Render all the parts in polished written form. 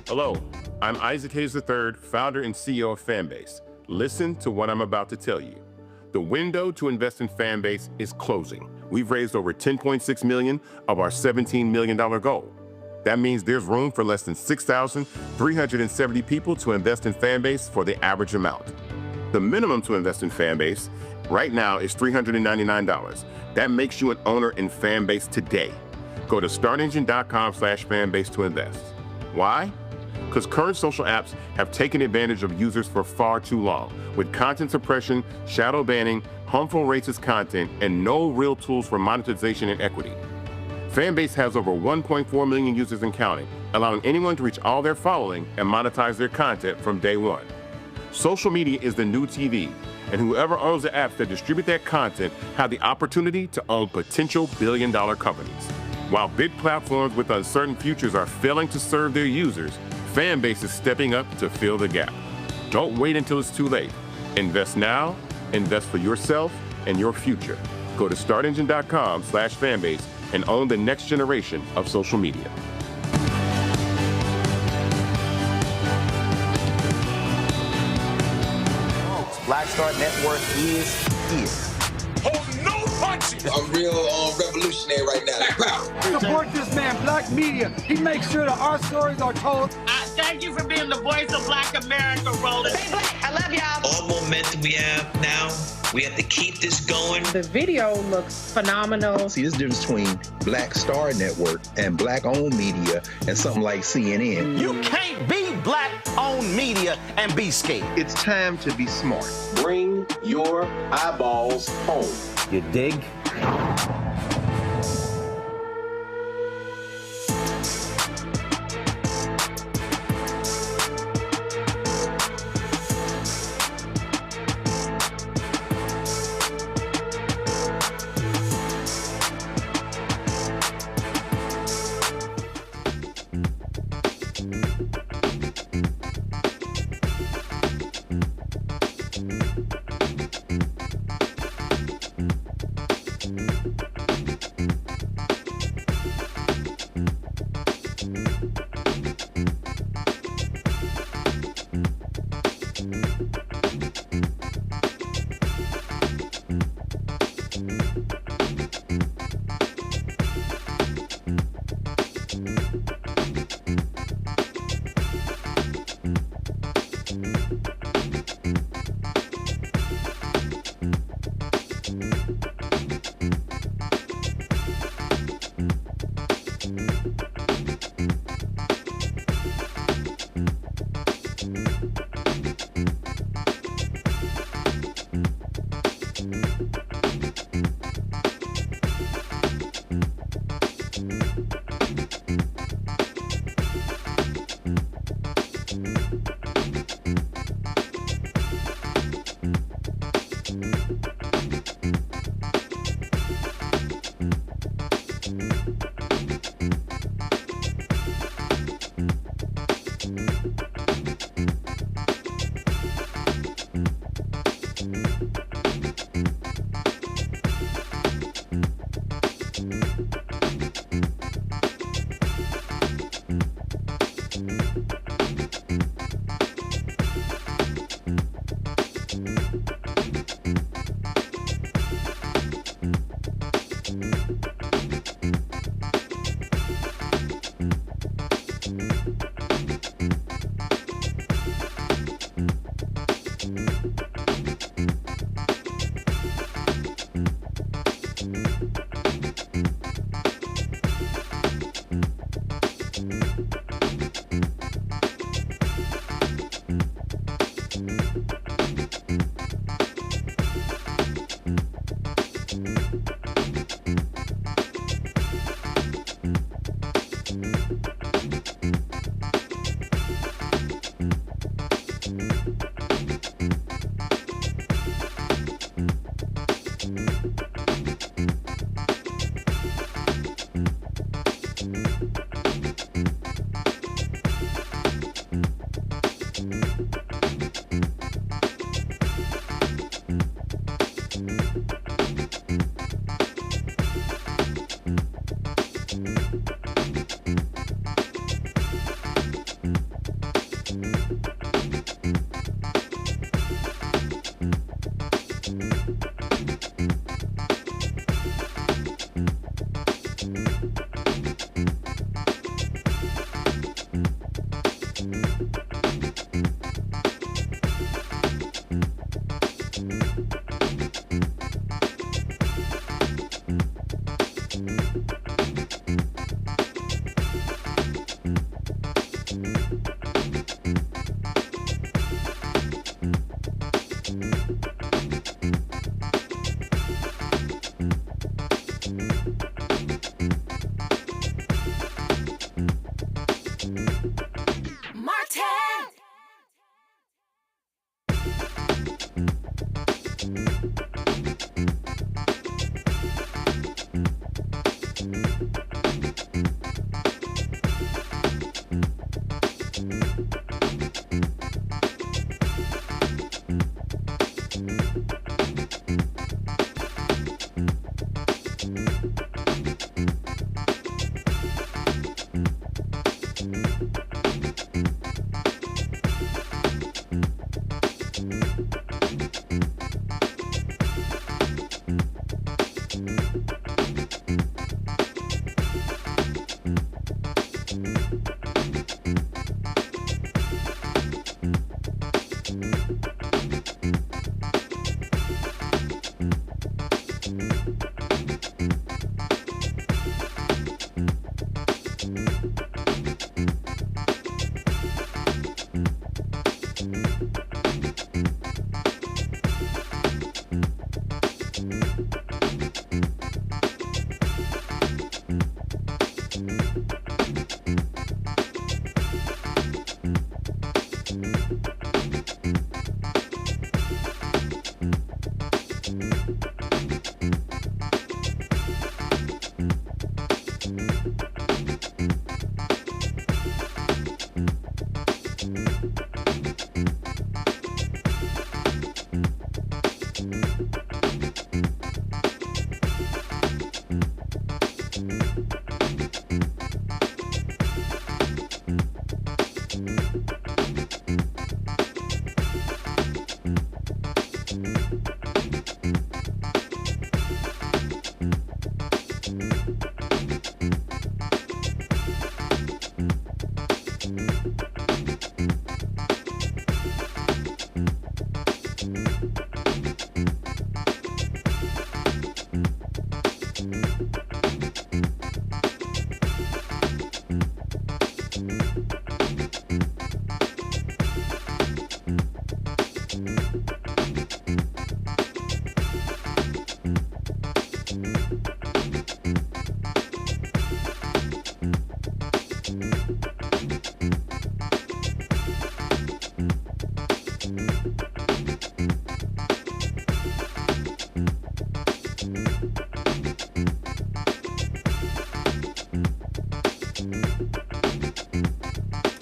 Hello, I'm Isaac Hayes III, founder and CEO of Fanbase. Listen to what I'm about to tell you. The window to invest in Fanbase is closing. We've raised over $10.6 million of our $17 million goal. That means there's room for less than 6,370 people to invest in Fanbase for the average amount. The minimum to invest in Fanbase right now is $399. That makes you an owner in Fanbase today. Go to startengine.com/fanbase to invest. Why? Because current social apps have taken advantage of users for far too long, with content suppression, shadow banning, harmful racist content, and no real tools for monetization and equity. Fanbase has over 1.4 million users and counting, allowing anyone to reach all their following and monetize their content from day one. Social media is the new TV, and whoever owns the apps that distribute that content have the opportunity to own potential billion-dollar companies. While big platforms with uncertain futures are failing to serve their users, Fanbase is stepping up to fill the gap. Don't wait until it's too late. Invest now, invest for yourself and your future. Go to startengine.com/fanbase and own the next generation of social media. Black Star Network is here. Hold no punches! I'm real revolutionary right now. Black power. Support this man, Black Media. He makes sure that our stories are told. Thank you for being the voice of Black America, Roland. Stay black. I love y'all. All momentum we have now, we have to keep this going. The video looks phenomenal. See, this difference between Black Star Network and Black-owned media and something like CNN. You can't be Black-owned media and be scared. It's time to be smart. Bring your eyeballs home. You dig?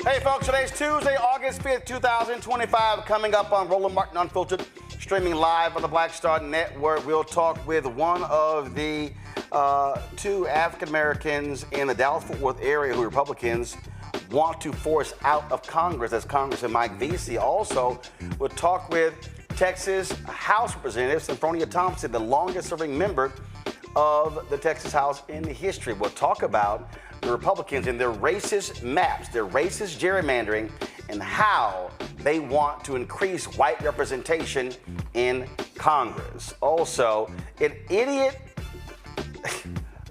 Hey, folks, today's Tuesday, August 5th, 2025, coming up on Roland Martin Unfiltered, streaming live on the Black Star Network. We'll talk with one of the two African Americans in the Dallas-Fort Worth area who Republicans want to force out of Congress. That's Congressman Marc Veasey. Also, we'll talk with Texas House Representative Senfronia Thompson, the longest-serving member of the Texas House in history. We'll talk about the Republicans and their racist maps, their racist gerrymandering, and how they want to increase white representation in Congress. Also, an idiot,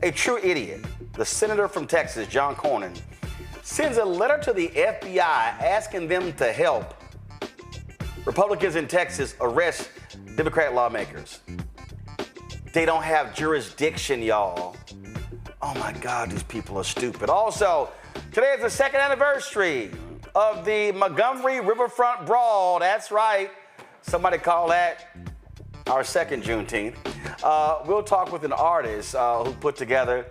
a true idiot, the senator from Texas, John Cornyn, sends a letter to the FBI asking them to help Republicans in Texas arrest Democrat lawmakers. They don't have jurisdiction, y'all. Oh my God, these people are stupid. Also, today is the second anniversary of the Montgomery Riverfront Brawl. That's right. Somebody call that our second Juneteenth. We'll talk with an artist who put together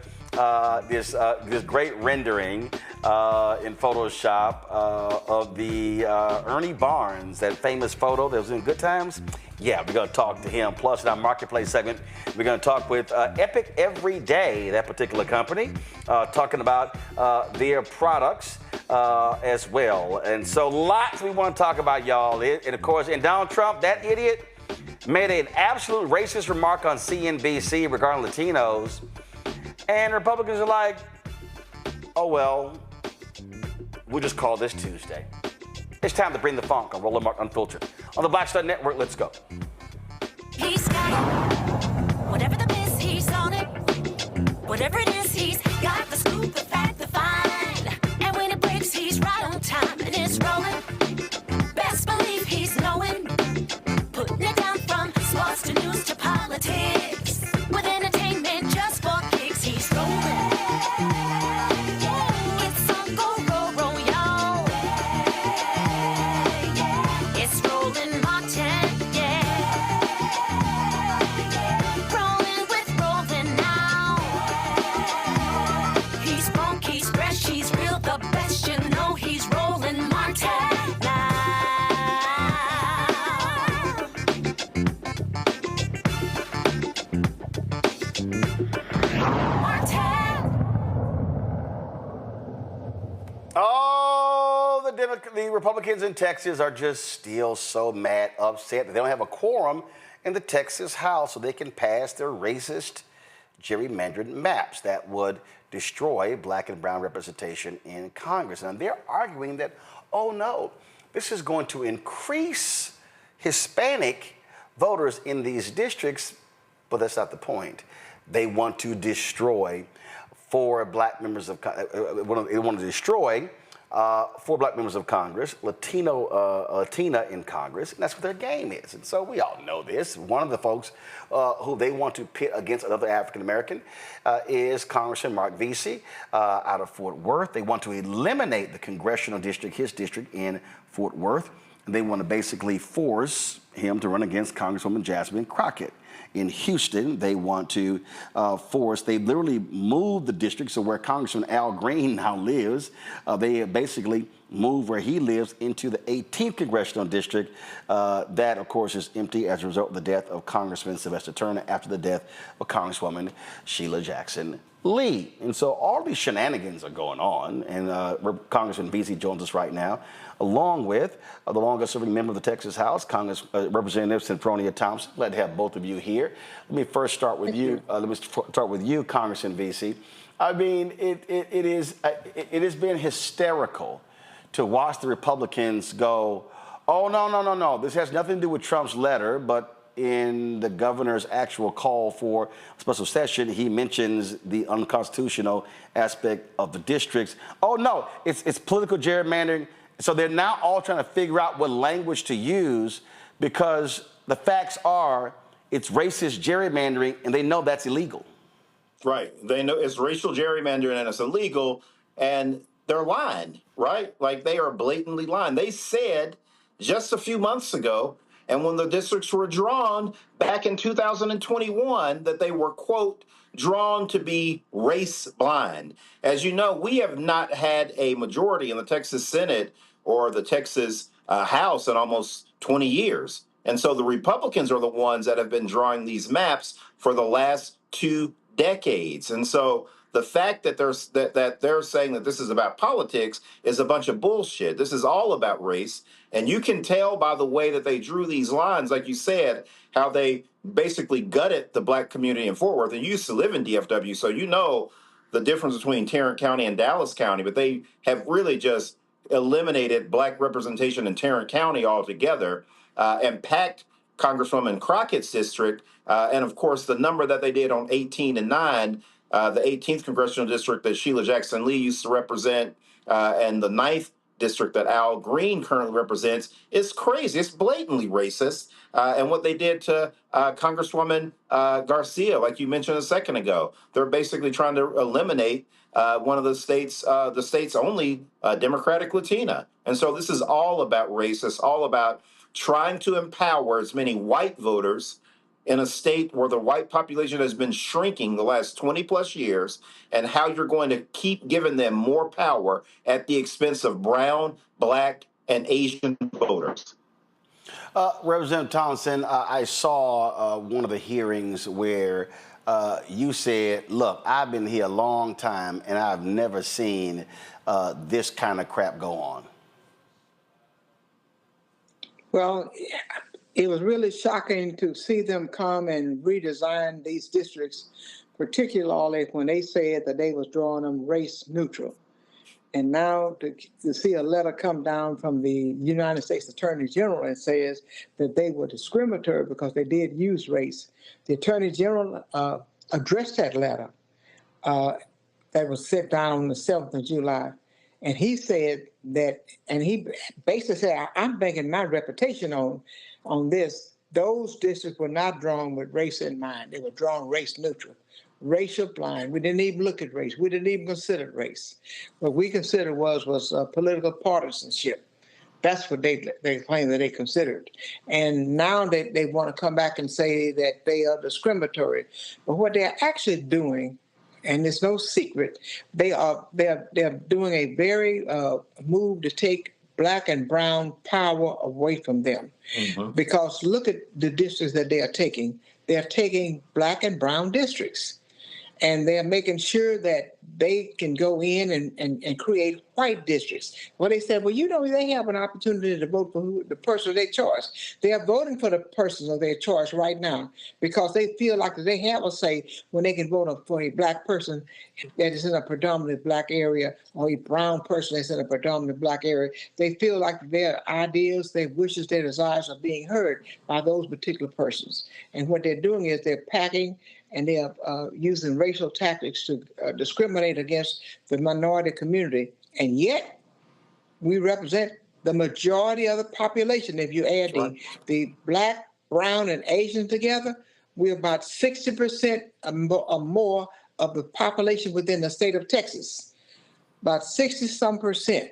this great rendering in Photoshop of the Ernie Barnes, that famous photo that was in Good Times. Yeah, we're going to talk to him. Plus, in our Marketplace segment, we're going to talk with Epic Every Day, that particular company, talking about their products as well. And so lots we want to talk about, y'all. And, of course, and Donald Trump, that idiot, made an absolute racist remark on CNBC regarding Latinos. And Republicans are like, oh, well, we'll just call this Tuesday. It's time to bring the funk on Roland Martin Unfiltered. On the Black Star Network, let's go. He's got it. Whatever the biz, he's on it. Whatever it is, he's got the scoop, the fact, the find. And when it breaks, he's right on time and it's rolling. Best believe he's knowing. Putting it down from sports to news to politics. With entertainment just for kicks, he's rolling. It's on go, roll, roll, y'all. It's Roland Martin, yeah. Republicans in Texas are just still so mad, upset that they don't have a quorum in the Texas House so they can pass their racist gerrymandered maps that would destroy black and brown representation in Congress. And they're arguing that, oh no, this is going to increase Hispanic voters in these districts, but that's not the point. They want to destroy four black members of Congress, Latina in Congress, and that's what their game is. And so we all know this. One of the folks who they want to pit against another African American is Congressman Marc Veasey out of Fort Worth. They want to eliminate the congressional district, his district in Fort Worth. And they want to basically force him to run against Congresswoman Jasmine Crockett. In Houston, they want to they literally moved the district, so where Congressman Al Green now lives, they basically moved where he lives into the 18th Congressional District. That, of course, is empty as a result of the death of Congressman Sylvester Turner after the death of Congresswoman Sheila Jackson Lee. And so all these shenanigans are going on, and Congressman Veasey joins us right now, along with the longest-serving member of the Texas House, Representative Senfronia Thompson. Glad to have both of you here. Let me first start with you. Congressman Veasey. I mean, it has been hysterical to watch the Republicans go, oh, no. This has nothing to do with Trump's letter, but in the governor's actual call for special session, he mentions the unconstitutional aspect of the districts. Oh, no, it's political gerrymandering. So they're now all trying to figure out what language to use because the facts are it's racist gerrymandering, and they know that's illegal. Right. They know it's racial gerrymandering and it's illegal, and they're lying, right? Like, they are blatantly lying. They said just a few months ago, and when the districts were drawn back in 2021, that they were, quote, drawn to be race blind. As you know, we have not had a majority in the Texas Senate or the Texas House in almost 20 years. And so the Republicans are the ones that have been drawing these maps for the last 2 decades. And so the fact that they're saying that this is about politics is a bunch of bullshit. This is all about race. And you can tell by the way that they drew these lines, like you said, how they basically gutted the black community in Fort Worth. And you used to live in DFW, so you know the difference between Tarrant County and Dallas County. But they have really just eliminated black representation in Tarrant County altogether and packed Congresswoman Crockett's district. And, of course, the number that they did on 18 and 9, the 18th Congressional District that Sheila Jackson Lee used to represent, and the 9th district that Al Green currently represents, is crazy. It's blatantly racist. And what they did to Congresswoman Garcia, like you mentioned a second ago, they're basically trying to eliminate one of the state's only Democratic Latina. And so this is all about race. It's all about trying to empower as many white voters in a state where the white population has been shrinking the last 20 plus years, and how you're going to keep giving them more power at the expense of brown, black, and Asian voters. Representative Thompson, I saw one of the hearings where you said, look, I've been here a long time and I've never seen this kind of crap go on. Well, it was really shocking to see them come and redesign these districts, particularly when they said that they was drawing them race neutral. And now to see a letter come down from the United States Attorney General and says that they were discriminatory because they did use race. The Attorney General addressed that letter that was sent down on the 7th of July. And he said that, and he basically said, I'm banking my reputation on this. Those districts were not drawn with race in mind. They were drawn race neutral, racial blind. We didn't even look at race. We didn't even consider race. What we considered was political partisanship. That's what they claim that they considered. And now they want to come back and say that they are discriminatory. But what they're actually doing, and it's no secret, they're doing a very move to take black and brown power away from them. Mm-hmm. Because look at the districts that they are taking. They're taking black and brown districts. And they're making sure that they can go in and create white districts, where they said, well, you know, they have an opportunity to vote for the person of their choice. They are voting for the person of their choice right now because they feel like they have a say when they can vote for a black person that is in a predominantly black area or a brown person that's in a predominantly black area. They feel like their ideas, their wishes, their desires are being heard by those particular persons. And what they're doing is they're packing and they are using racial tactics to discriminate against the minority community. And yet, we represent the majority of the population. If you add the black, brown, and Asian together, we're about 60% or more of the population within the state of Texas. About 60-some%.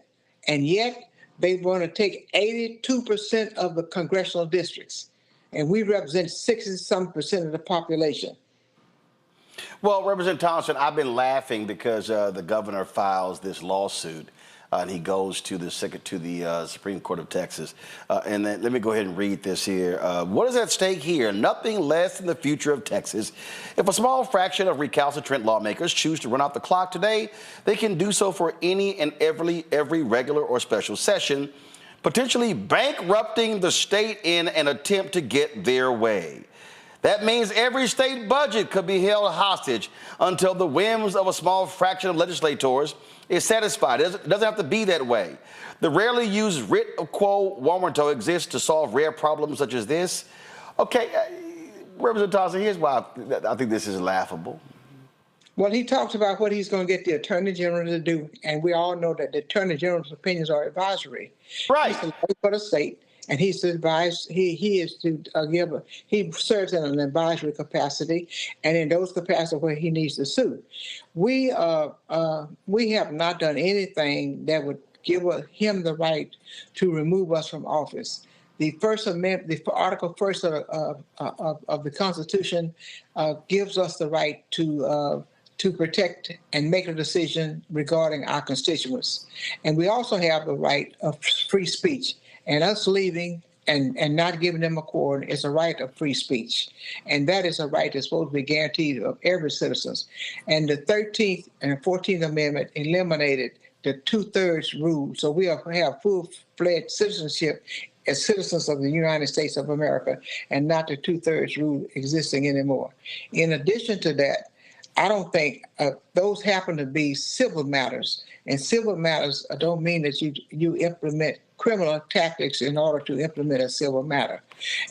And yet, they want to take 82% of the congressional districts. And we represent 60-some% of the population. Well, Representative Thompson, I've been laughing because the governor files this lawsuit and he goes to the Supreme Court of Texas. And then let me go ahead and read this here. What is at stake here? Nothing less than the future of Texas. If a small fraction of recalcitrant lawmakers choose to run out the clock today, they can do so for any and every regular or special session, potentially bankrupting the state in an attempt to get their way. That means every state budget could be held hostage until the whims of a small fraction of legislators is satisfied. It doesn't have to be that way. The rarely used writ quo warranto exists to solve rare problems such as this. Okay, Representative Thompson, here's why I think this is laughable. Well, he talks about what he's going to get the Attorney General to do, and we all know that the Attorney General's opinions are advisory. Right. He's the lawyer for the state. And he's to advise. He is to give. He serves in an advisory capacity, and in those capacities where he needs to sue. We have not done anything that would give him the right to remove us from office. The First Amendment, the Article 1 of the Constitution, gives us the right to protect and make a decision regarding our constituents, and we also have the right of free speech. And us leaving and not giving them a cord is a right of free speech. And that is a right that's supposed to be guaranteed of every citizen. And the 13th and 14th Amendment eliminated the 2/3 rule. So we have full-fledged citizenship as citizens of the United States of America and not the 2/3 rule existing anymore. In addition to that, I don't think those happen to be civil matters. And civil matters don't mean that you implement criminal tactics in order to implement a civil matter.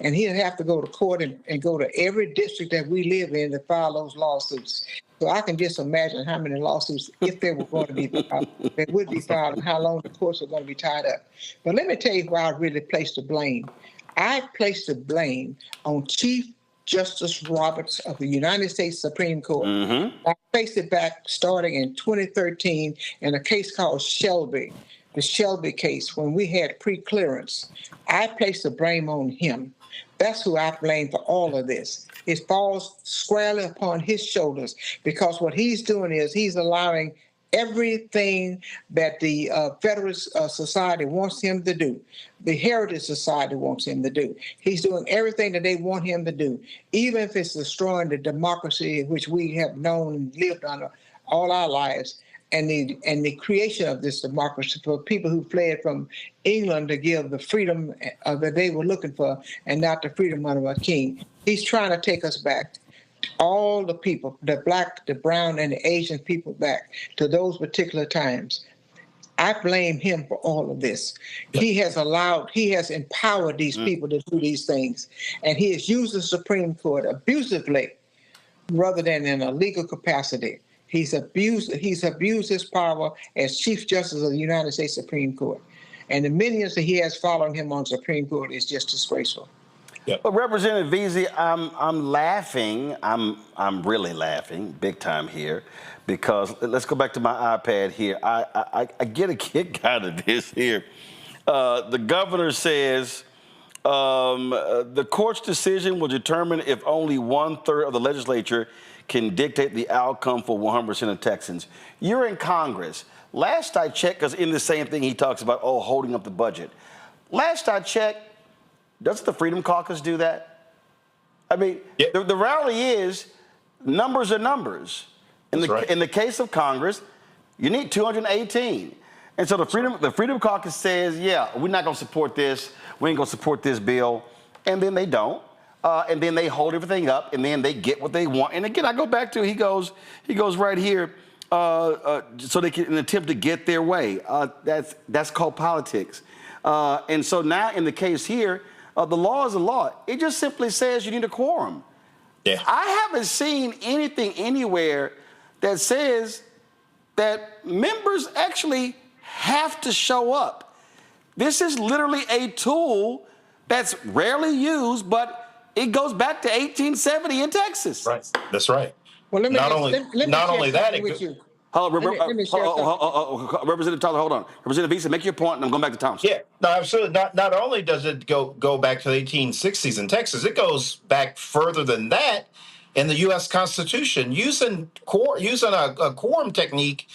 And he'll have to go to court and go to every district that we live in to file those lawsuits. So I can just imagine how many lawsuits, if they were going to be filed, they would be filed and how long the courts are going to be tied up. But let me tell you where I really place the blame. I place the blame on Chief Justice Roberts of the United States Supreme Court. Mm-hmm. I placed it back starting in 2013 in a case called Shelby. The Shelby case, when we had pre-clearance, I placed the blame on him. That's who I blame for all of this. It falls squarely upon his shoulders because what he's doing is he's allowing everything that the Federalist Society wants him to do, the Heritage Society wants him to do. He's doing everything that they want him to do, even if it's destroying the democracy which we have known and lived under all our lives. And the creation of this democracy for people who fled from England to give the freedom that they were looking for and not the freedom of a king. He's trying to take us back, all the people, the black, the brown, and the Asian people back to those particular times. I blame him for all of this. He has empowered these people to do these things. And he has used the Supreme Court abusively rather than in a legal capacity. He's abused his power as Chief Justice of the United States Supreme Court. And the millions that he has following him on Supreme Court is just disgraceful. Yeah. Well, Representative Veasey, I'm laughing. I'm really laughing big time here because let's go back to my iPad here. I get a kick out of this here. The governor says the court's decision will determine if only 1/3 of the legislature can dictate the outcome for 100% of Texans. You're in Congress. Last I checked, because in the same thing he talks about, holding up the budget. Last I checked, doesn't the Freedom Caucus do that? I mean, the reality is numbers are numbers. In the case of Congress, you need 218. And so the Freedom Caucus says, yeah, we're not going to support this. We ain't going to support this bill. And then they don't. And then they hold everything up, and then they get what they want. And again, I go back to he goes right here, so they can attempt to get their way. That's called politics. And so now in the case here, the law is a law. It just simply says you need a quorum. Yeah. I haven't seen anything anywhere that says that members actually have to show up. This is literally a tool that's rarely used, but it goes back to 1870 in Texas. Right. That's right. Well, let me not only that, Representative Thompson, hold on. Representative Veasey, make your point, and I'm going back to Thompson. Yeah, no, absolutely. Not only does it go back to the 1860s in Texas, it goes back further than that in the U.S. Constitution, using a quorum technique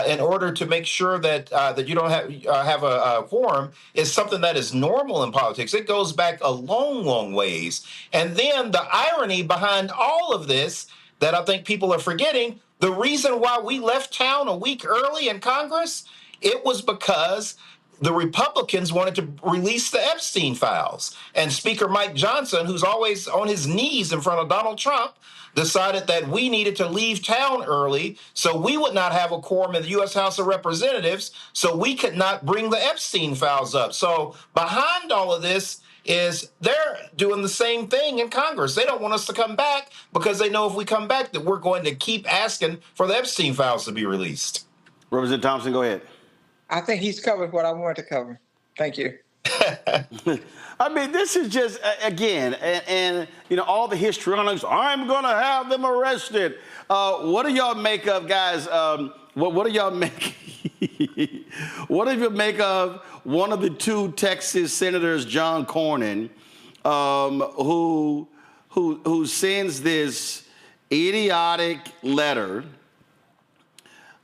in order to make sure that you don't have a quorum is something that is normal in politics. It goes back a long, long ways. And then the irony behind all of this that I think people are forgetting, the reason why we left town a week early in Congress, it was because the Republicans wanted to release the Epstein files. And Speaker Mike Johnson, who's always on his knees in front of Donald Trump, decided that we needed to leave town early so we would not have a quorum in the U.S. House of Representatives, so we could not bring the Epstein files up. So behind all of this is they're doing the same thing in Congress. They don't want us to come back because they know if we come back that we're going to keep asking for the Epstein files to be released. Representative Thompson, go ahead. I think he's covered what I wanted to cover. Thank you. I mean, this is just, again, and you know, all the histrionics, I'm going to have them arrested. What do y'all make of, guys, what do y'all make? What do you make of one of the two Texas senators, John Cornyn, who sends this idiotic letter?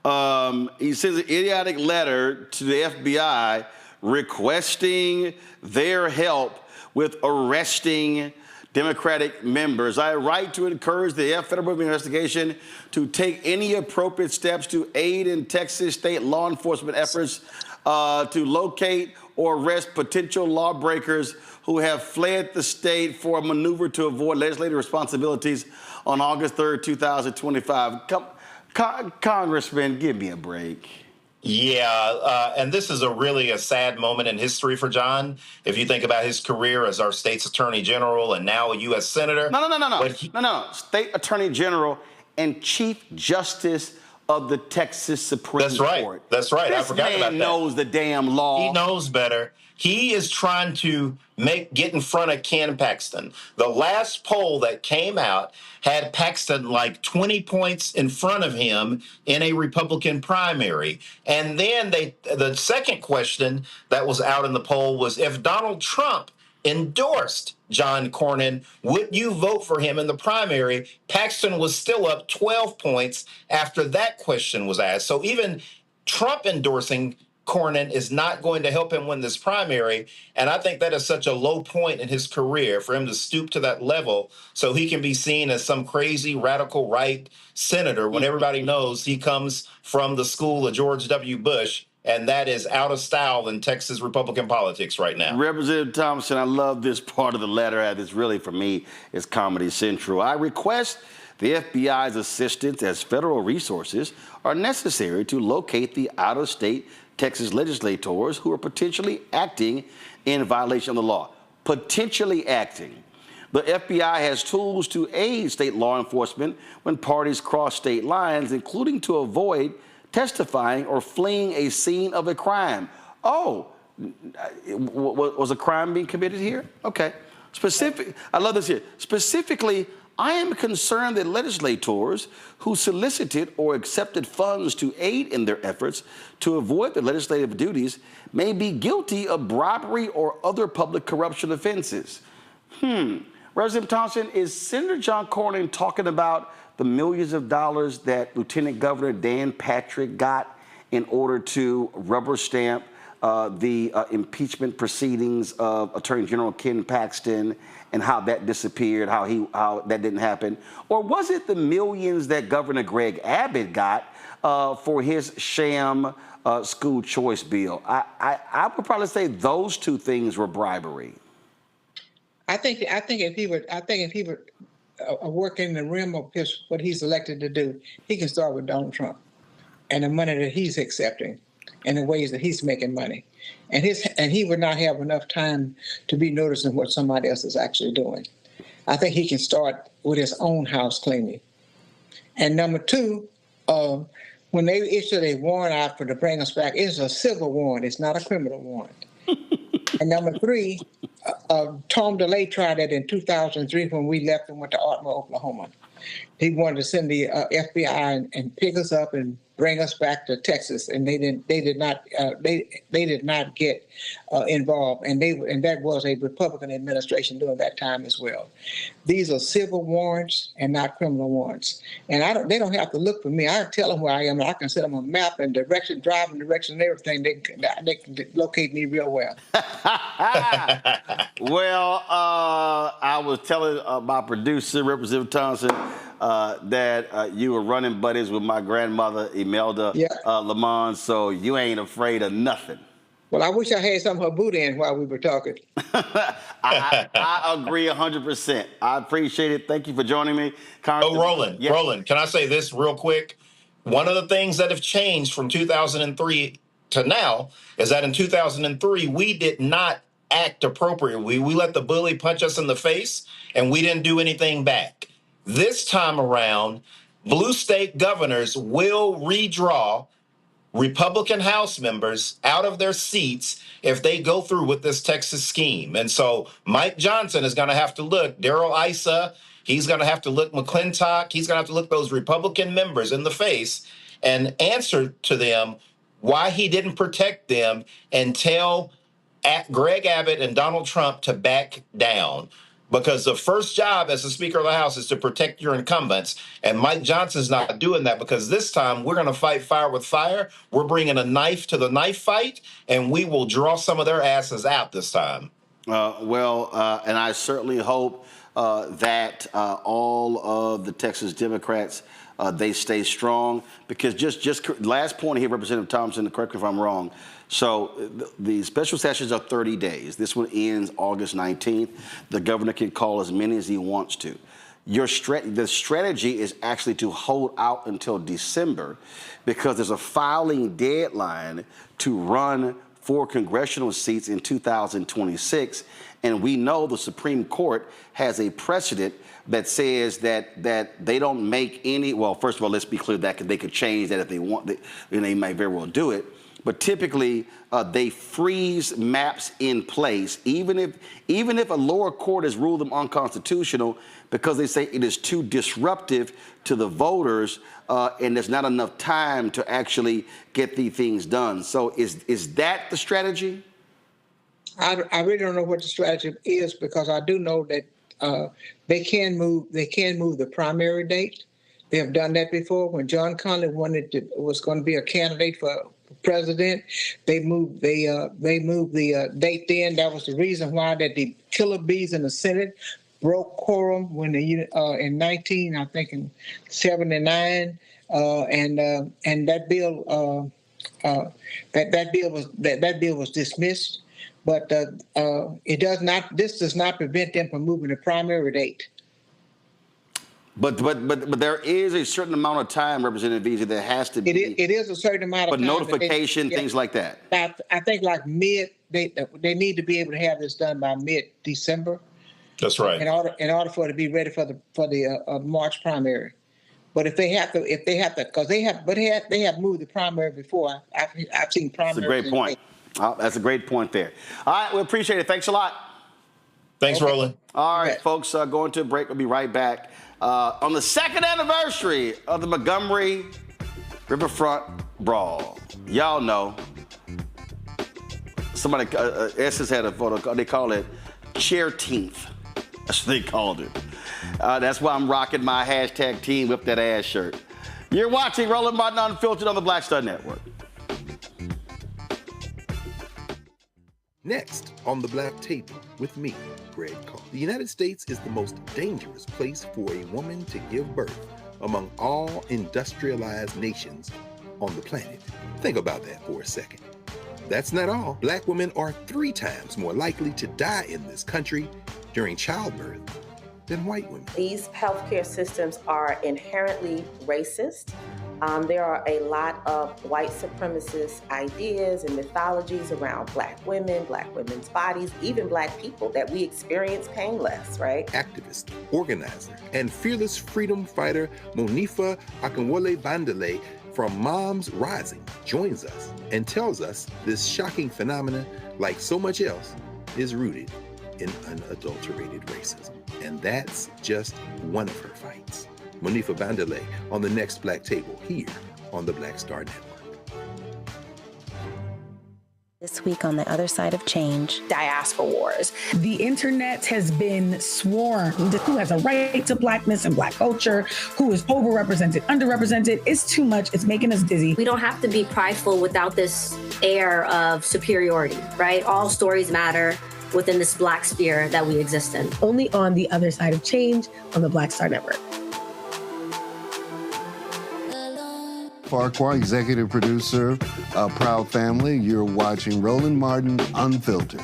He sends an idiotic letter to the FBI requesting their help with arresting Democratic members. I write to encourage the Federal investigation to take any appropriate steps to aid in Texas state law enforcement efforts to locate or arrest potential lawbreakers who have fled the state for a maneuver to avoid legislative responsibilities on August 3rd, 2025. Congressman, give me a break. Yeah, and this is really a sad moment in history for John. If you think about his career as our state's attorney general and now a U.S. senator. No. State attorney general and chief justice of the Texas Supreme Court. That's right. I forgot about that. This man knows the damn law. He knows better. He is trying to get in front of Ken Paxton. The last poll that came out had Paxton like 20 points in front of him in a Republican primary. And then the second question that was out in the poll was, if Donald Trump endorsed John Cornyn, would you vote for him in the primary? Paxton was still up 12 points after that question was asked. So even Trump endorsing Cornyn is not going to help him win this primary. And I think that is such a low point in his career for him to stoop to that level so he can be seen as some crazy radical right senator when everybody knows he comes from the school of George W. Bush. And that is out of style in Texas Republican politics right now. Representative Thompson, I love this part of the letter. This really, for me, is Comedy Central. I request the FBI's assistance as federal resources are necessary to locate the out-of-state Texas legislators who are potentially acting in violation of the law. Potentially acting. The FBI has tools to aid state law enforcement when parties cross state lines, including to avoid testifying or fleeing a scene of a crime. Oh, was a crime being committed here? Okay. I love this here. Specifically, I am concerned that legislators who solicited or accepted funds to aid in their efforts to avoid their legislative duties may be guilty of bribery or other public corruption offenses. Representative Thompson, is Senator John Cornyn talking about the millions of dollars that Lieutenant Governor Dan Patrick got in order to rubber stamp the impeachment proceedings of Attorney General Ken Paxton and how that disappeared, how that didn't happen? Or was it the millions that Governor Greg Abbott got for his sham school choice bill? I would probably say those two things were bribery. I think if he would work in the realm of what he's elected to do, he can start with Donald Trump and the money that he's accepting and the ways that he's making money. And he would not have enough time to be noticing what somebody else is actually doing. I think he can start with his own house cleaning. And number two, when they issued a warrant out to bring us back, it's a civil warrant. It's not a criminal warrant. And number three, Tom DeLay tried that in 2003 when we left and went to Ardmore, Oklahoma. He wanted to send the FBI and pick us up and bring us back to Texas, and they did not get involved, and that was a Republican administration during that time as well. These are civil warrants and not criminal warrants, and they don't have to look for me. I tell them where I am, and I can send them a map and driving direction, and everything. They can locate me real well. Well, I was telling my producer, Representative Thompson, that you were running buddies with my grandmother, Imelda Lamont, so you ain't afraid of nothing. Well, I wish I had some of her boot in while we were talking. I agree 100%. I appreciate it. Thank you for joining me. Roland, can I say this real quick? One of the things that have changed from 2003 to now is that in 2003, we did not act appropriately. We let the bully punch us in the face, and we didn't do anything back. This time around, blue state governors will redraw Republican House members out of their seats if they go through with this Texas scheme. And so Mike Johnson is going to have to look, Darrell Issa, he's going to have to look McClintock, he's going to have to look those Republican members in the face and answer to them why he didn't protect them and tell Greg Abbott and Donald Trump to back down. Because the first job as the Speaker of the House is to protect your incumbents. And Mike Johnson's not doing that, because this time we're going to fight fire with fire. We're bringing a knife to the knife fight, and we will draw some of their asses out this time. And I certainly hope that all of the Texas Democrats, they stay strong. Because just last point here, Representative Thompson, correct me if I'm wrong. So the special sessions are 30 days. This one ends August 19th. The governor can call as many as he wants to. The strategy is actually to hold out until December, because there's a filing deadline to run for congressional seats in 2026. And we know the Supreme Court has a precedent that says that they don't make any, well, first of all, let's be clear that they could change that if they want, and they might very well do it. But typically, they freeze maps in place, even if a lower court has ruled them unconstitutional, because they say it is too disruptive to the voters, and there's not enough time to actually get these things done. So is that the strategy? I really don't know what the strategy is, because I do know that they can move the primary date. They have done that before. When John Connally was going to be a candidate for president, they moved the date then. That was the reason why that the killer bees in the Senate broke quorum when in 1979, and that bill was dismissed. But this does not prevent them from moving the primary date. But there is a certain amount of time, Representative Veasey, that has to be. It is a certain amount of time. But notification, things like that. I think like they need to be able to have this done by mid-December. That's right. In order for it to be ready for the March primary. But if they have to, because they have moved the primary before. I've seen primaries. That's a great point. That's a great point there. All right, we appreciate it. Thanks a lot. Thanks, Roland. All right, folks, going to a break. We'll be right back. On the second anniversary of the Montgomery Riverfront Brawl. Y'all know, somebody, Essence had a photo, they call it Chair-teenth. That's what they called it. That's why I'm rocking my hashtag Team Whip That Ass shirt. You're watching Roland Martin Unfiltered on the Black Star Network. Next, on the Black Table with me, Greg Carr. The United States is the most dangerous place for a woman to give birth among all industrialized nations on the planet. Think about that for a second. That's not all. Black women are 3 times more likely to die in this country during childbirth than white women. These healthcare systems are inherently racist. There are a lot of white supremacist ideas and mythologies around Black women, Black women's bodies, even Black people, that we experience painless, right? Activist, organizer, and fearless freedom fighter Monifa Akinwole Bandele from Moms Rising joins us and tells us this shocking phenomenon, like so much else, is rooted in unadulterated racism. And that's just one of her fights. Monifa Bandele on the next Black Table here on the Black Star Network. This week on the other side of change, diaspora wars. The internet has been swarmed. Who has a right to Blackness and Black culture? Who is overrepresented, underrepresented? It's too much. It's making us dizzy. We don't have to be prideful without this air of superiority, right? All stories matter within this Black sphere that we exist in. Only on the other side of change on the Black Star Network. Farquhar, executive producer, Proud Family. You're watching Roland Martin Unfiltered.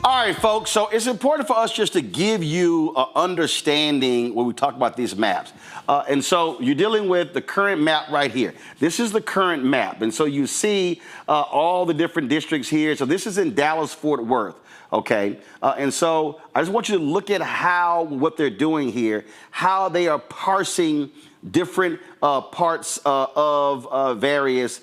All right, folks, so it's important for us just to give you an understanding when we talk about these maps. And so you're dealing with the current map right here. This is the current map. And so you see all the different districts here. So this is in Dallas-Fort Worth, okay? And so I just want you to look at what they're doing here, how they are parsing different parts of various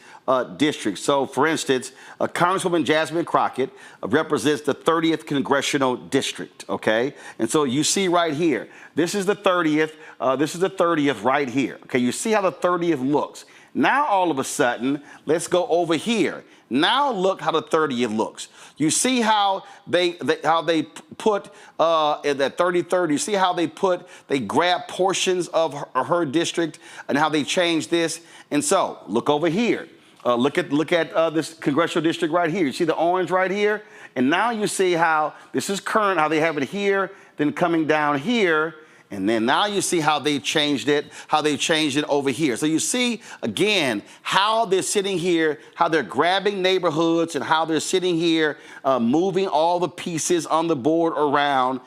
districts. So, for instance, Congresswoman Jasmine Crockett represents the 30th Congressional District, okay? And so you see right here, this is the 30th, this is the 30th right here, okay? You see how the 30th looks. Now, all of a sudden, let's go over here. Now look how the 30th looks. You see how they put in that 33rd. You see how they grab portions of her district and how they change this. And so look over here. Look at this congressional district right here. You see the orange right here? And now you see how this is current, how they have it here, then coming down here, And then now you see how they changed it over here. So you see, again, how they're sitting here, how they're grabbing neighborhoods and how they're sitting here, moving all the pieces on the board around,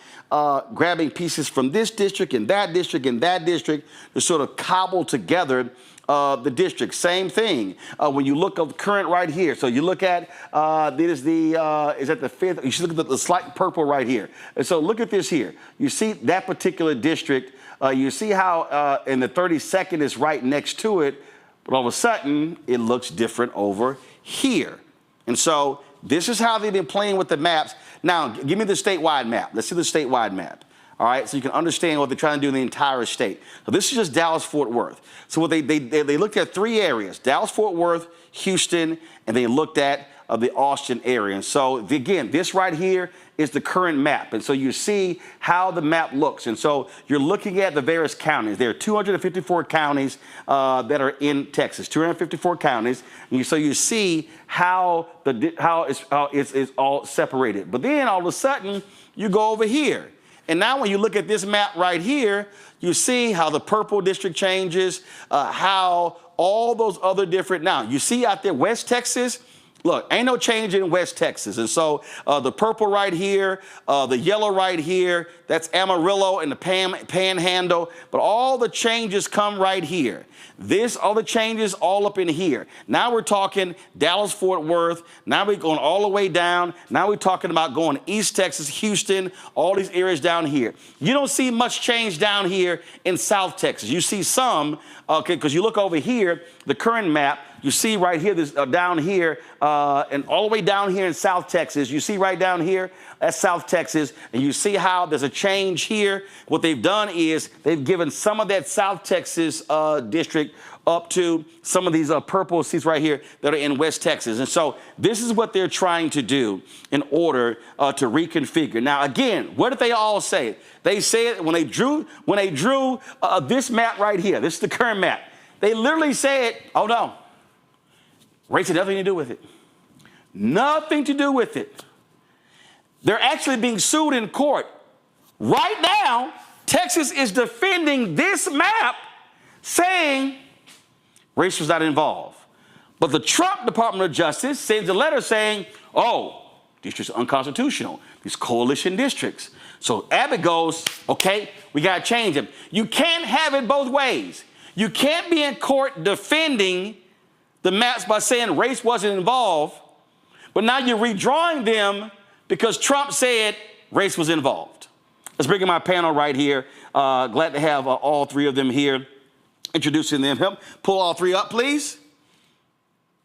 grabbing pieces from this district and that district and that district to sort of cobble together the district. Same thing when you look at the current right here. So you look at is that the fifth? You should look at the slight purple right here. And so look at this here. You see that particular district. You see how in the 32nd is right next to it, but all of a sudden it looks different over here. And so this is how they've been playing with the maps. Now give me the statewide map. Let's see the statewide map. All right, so you can understand what they're trying to do in the entire state. So this is just Dallas-Fort Worth. So what they looked at 3 areas: Dallas-Fort Worth, Houston, and they looked at the Austin area. And so again, this right here is the current map. And so you see how the map looks. And so you're looking at the various counties. There are 254 counties that are in Texas, 254 counties. And so you see how it's all separated. But then all of a sudden, you go over here. And now when you look at this map right here, you see how the purple district changes, how all those other different, now you see out there West Texas, look, ain't no change in West Texas. And so the purple right here, the yellow right here, that's Amarillo and the Panhandle, but all the changes come right here. All the changes all up in here. Now we're talking Dallas-Fort Worth. Now we're going all the way down. Now we're talking about going East Texas, Houston, all these areas down here. You don't see much change down here in South Texas. You see some, okay, because you look over here, the current map, you see right here, this down here, and all the way down here in South Texas, you see right down here, that's South Texas, and you see how there's a change here. What they've done is they've given some of that South Texas district up to some of these purple seats right here that are in West Texas. And so this is what they're trying to do in order to reconfigure. Now, again, what did they all say? They said when they drew this map right here, this is the current map, they literally said, oh no, race had nothing to do with it. Nothing to do with it. They're actually being sued in court. Right now, Texas is defending this map, saying race was not involved. But the Trump Department of Justice sends a letter saying, oh, districts are unconstitutional, these coalition districts. So Abbott goes, okay, we got to change them. You can't have it both ways. You can't be in court defending the maps by saying race wasn't involved, but now you're redrawing them because Trump said race was involved. Let's bring in my panel right here. Glad to have all 3 of them here. Introducing them. Help pull all 3 up, please.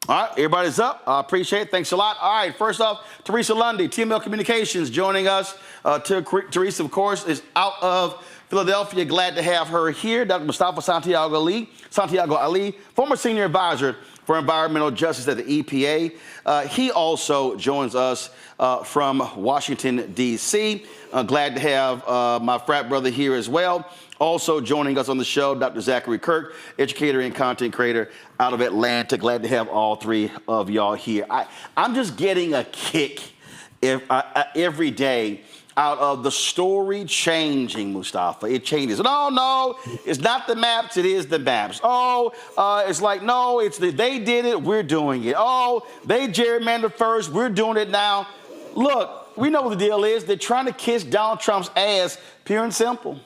All right, everybody's up. I appreciate it. Thanks a lot. All right, first off, Teresa Lundy, TML Communications, joining us. Teresa, of course, is out of Philadelphia. Glad to have her here. Dr. Mustafa Santiago Ali, former senior advisor for environmental justice at the EPA. He also joins us from Washington, D.C. Glad to have my frat brother here as well. Also joining us on the show, Dr. Zachary Kirk, educator and content creator out of Atlanta. Glad to have all 3 of y'all here. I'm just getting a kick every day out of the story changing, Mustafa. It changes. No, it's not the maps, it is the maps. Oh, it's like, no, they did it, we're doing it. Oh, they gerrymandered first, we're doing it now. Look, we know what the deal is. They're trying to kiss Donald Trump's ass, pure and simple.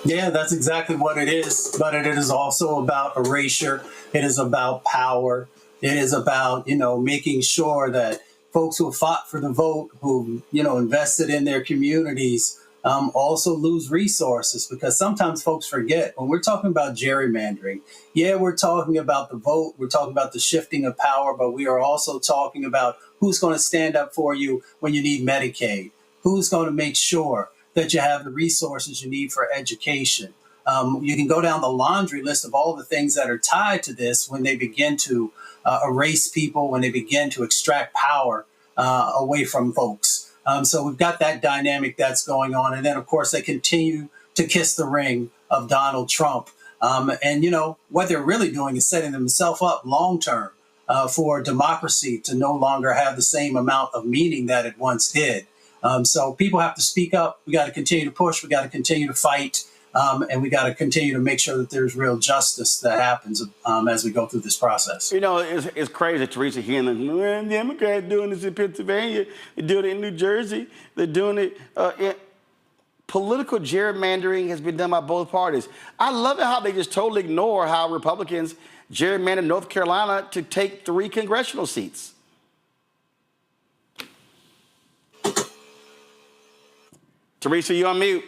Yeah, that's exactly what it is. But it is also about erasure. It is about power. It is about, making sure that folks who fought for the vote, who, invested in their communities, also lose resources, because sometimes folks forget when we're talking about gerrymandering. Yeah, we're talking about the vote. We're talking about the shifting of power, but we are also talking about who's going to stand up for you when you need Medicaid, who's going to make sure that you have the resources you need for education. You can go down the laundry list of all the things that are tied to this when they begin to erase people, when they begin to extract power away from folks. So we've got that dynamic that's going on. And then, of course, they continue to kiss the ring of Donald Trump. And, what they're really doing is setting themselves up long term for democracy to no longer have the same amount of meaning that it once did. So people have to speak up. We got to continue to push. We got to continue to fight. And we got to continue to make sure that there's real justice that happens as we go through this process. You know, it's crazy, Teresa, hearing the Democrats doing this in Pennsylvania, they're doing it in New Jersey, they're doing it. Political gerrymandering has been done by both parties. I love it how they just totally ignore how Republicans gerrymandered North Carolina to take 3 congressional seats. Teresa, you on mute.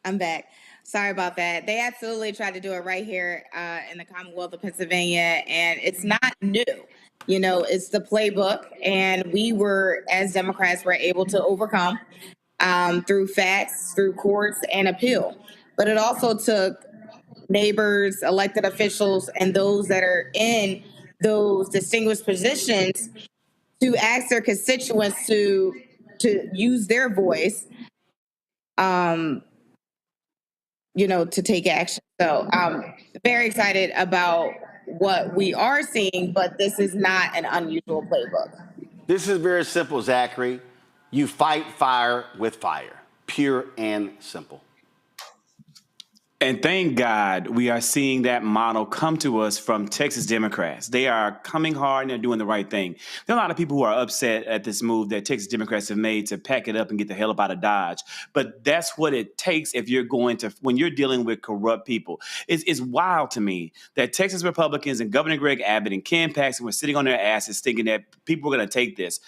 I'm back. Sorry about that. They absolutely tried to do it right here in the Commonwealth of Pennsylvania, and it's not new. You know, it's the playbook, and we were, as Democrats, were able to overcome through facts, through courts, and appeal. But it also took neighbors, elected officials, and those that are in those distinguished positions to ask their constituents to use their voice, you know, to take action. So I'm very excited about what we are seeing, but this is not an unusual playbook. This is very simple, Zachary. You fight fire with fire, pure and simple. And thank God we are seeing that model come to us from Texas Democrats. They are coming hard and they're doing the right thing. There are a lot of people who are upset at this move that Texas Democrats have made to pack it up and get the hell up out of Dodge. But that's what it takes if you're going to, when you're dealing with corrupt people. It's wild to me that Texas Republicans and Governor Greg Abbott and Ken Paxton were sitting on their asses thinking that people were going to take this.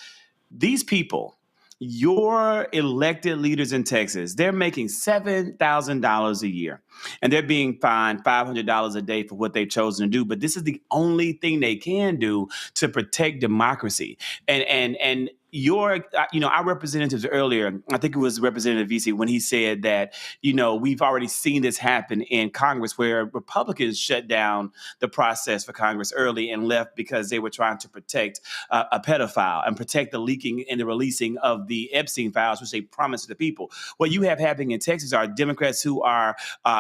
These people, your elected leaders in Texas, they're making $7,000 a year, and they're being fined $500 a day for what they've chosen to do. But this is the only thing they can do to protect democracy. And your, you know, our representatives earlier, I think it was Representative Veasey, when he said that, you know, we've already seen this happen in Congress where Republicans shut down the process for Congress early and left because they were trying to protect a pedophile and protect the leaking and the releasing of the Epstein files, which they promised to the people. What you have happening in Texas are Democrats who are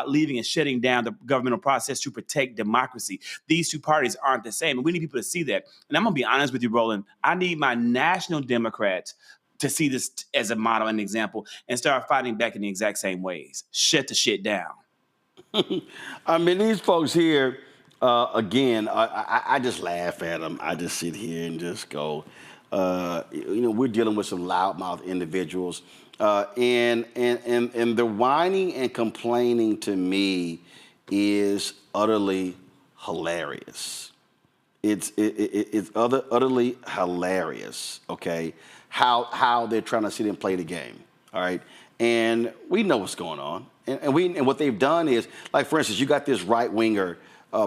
leaving and shutting down the governmental process to protect democracy. These two parties aren't the same. And we need people to see that. And I'm going to be honest with you, Roland. I need my national Democrats to see this as a model and example and start fighting back in the exact same ways. Shut the shit down. I mean, these folks here, again, I just laugh at them. I just sit here and just go, you know, we're dealing with some loudmouth individuals. And the whining and complaining to me is utterly hilarious. It's utterly hilarious, okay, how they're trying to sit and play the game, all right? And we know what's going on. And what they've done is, like, for instance, you got this right-winger,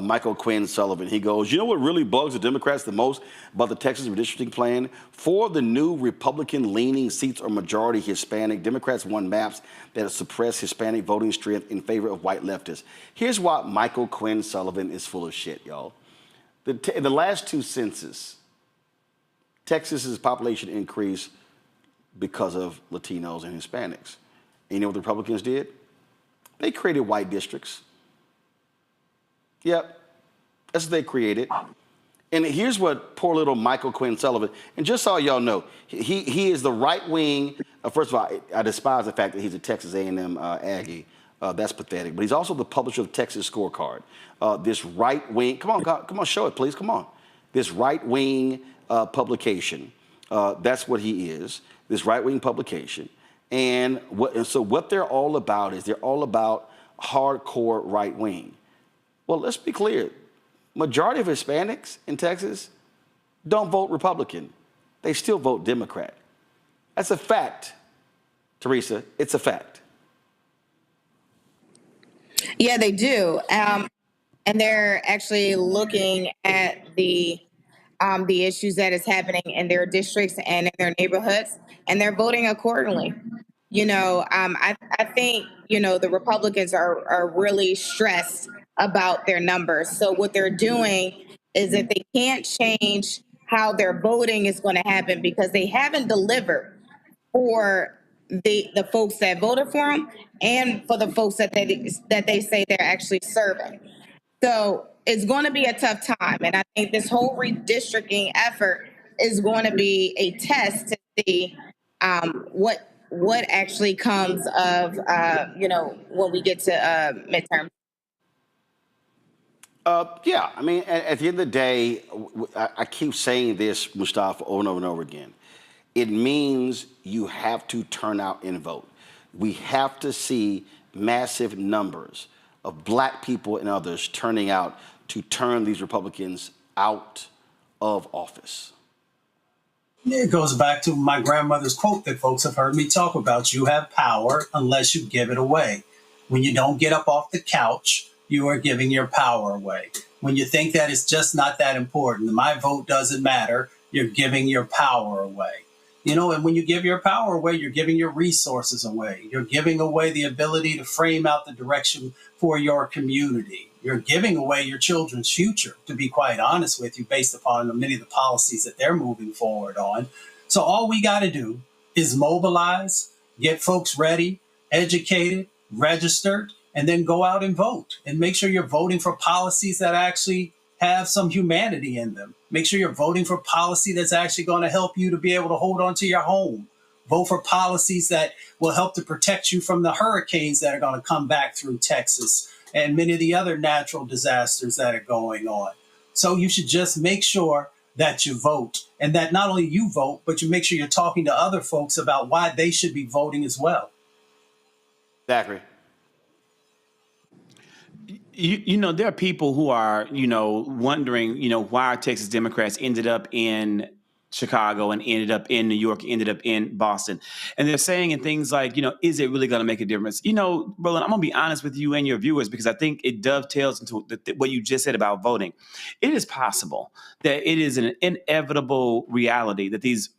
Michael Quinn Sullivan. He goes, you know what really bugs the Democrats the most about the Texas redistricting plan? 4 of the new Republican-leaning seats are majority Hispanic. Democrats won maps that suppress Hispanic voting strength in favor of white leftists. Here's why Michael Quinn Sullivan is full of shit, y'all. In the last 2 censuses, Texas's population increased because of Latinos and Hispanics. And you know what the Republicans did? They created white districts. Yep, that's what they created. And here's what poor little Michael Quinn Sullivan, and just so y'all know, he is the right wing. First of all, I despise the fact that he's a Texas A&M Aggie. That's pathetic. But he's also the publisher of Texas Scorecard. This right wing, come on, show it, please, come on. This right wing publication, that's what he is. This right wing publication, and so what they're all about is they're all about hardcore right wing. Well, let's be clear. Majority of Hispanics in Texas don't vote Republican. They still vote Democrat. That's a fact, Teresa. It's a fact. Yeah, they do. And they're actually looking at the issues that is happening in their districts and in their neighborhoods, and they're voting accordingly. You know, I think, you know, the Republicans are really stressed about their numbers. So what they're doing is that they can't change how their voting is going to happen because they haven't delivered for the folks that voted for them and for the folks that they say they're actually serving. So it's going to be a tough time. And I think this whole redistricting effort is going to be a test to see what actually comes of when we get to midterm. Yeah, I mean, at the end of the day, I keep saying this, Mustafa, over and over and over again. It means you have to turn out and vote. We have to see massive numbers of black people and others turning out to turn these Republicans out of office. It goes back to my grandmother's quote that folks have heard me talk about. You have power unless you give it away. When you don't get up off the couch, you are giving your power away. When you think that it's just not that important, my vote doesn't matter, you're giving your power away. And when you give your power away, you're giving your resources away. You're giving away the ability to frame out the direction for your community. You're giving away your children's future, to be quite honest with you, based upon many of the policies that they're moving forward on. So all we got to do is mobilize, get folks ready, educated, registered, and then go out and vote. And make sure you're voting for policies that actually have some humanity in them. Make sure you're voting for policy that's actually going to help you to be able to hold on to your home. Vote for policies that will help to protect you from the hurricanes that are going to come back through Texas and many of the other natural disasters that are going on. So you should just make sure that you vote, and that not only you vote, but you make sure you're talking to other folks about why they should be voting as well. Zachary. There are people who are, wondering, why Texas Democrats ended up in Chicago and ended up in New York, ended up in Boston. And they're saying things like, is it really going to make a difference? Roland, I'm going to be honest with you and your viewers, because I think it dovetails into what you just said about voting. It is possible that it is an inevitable reality that these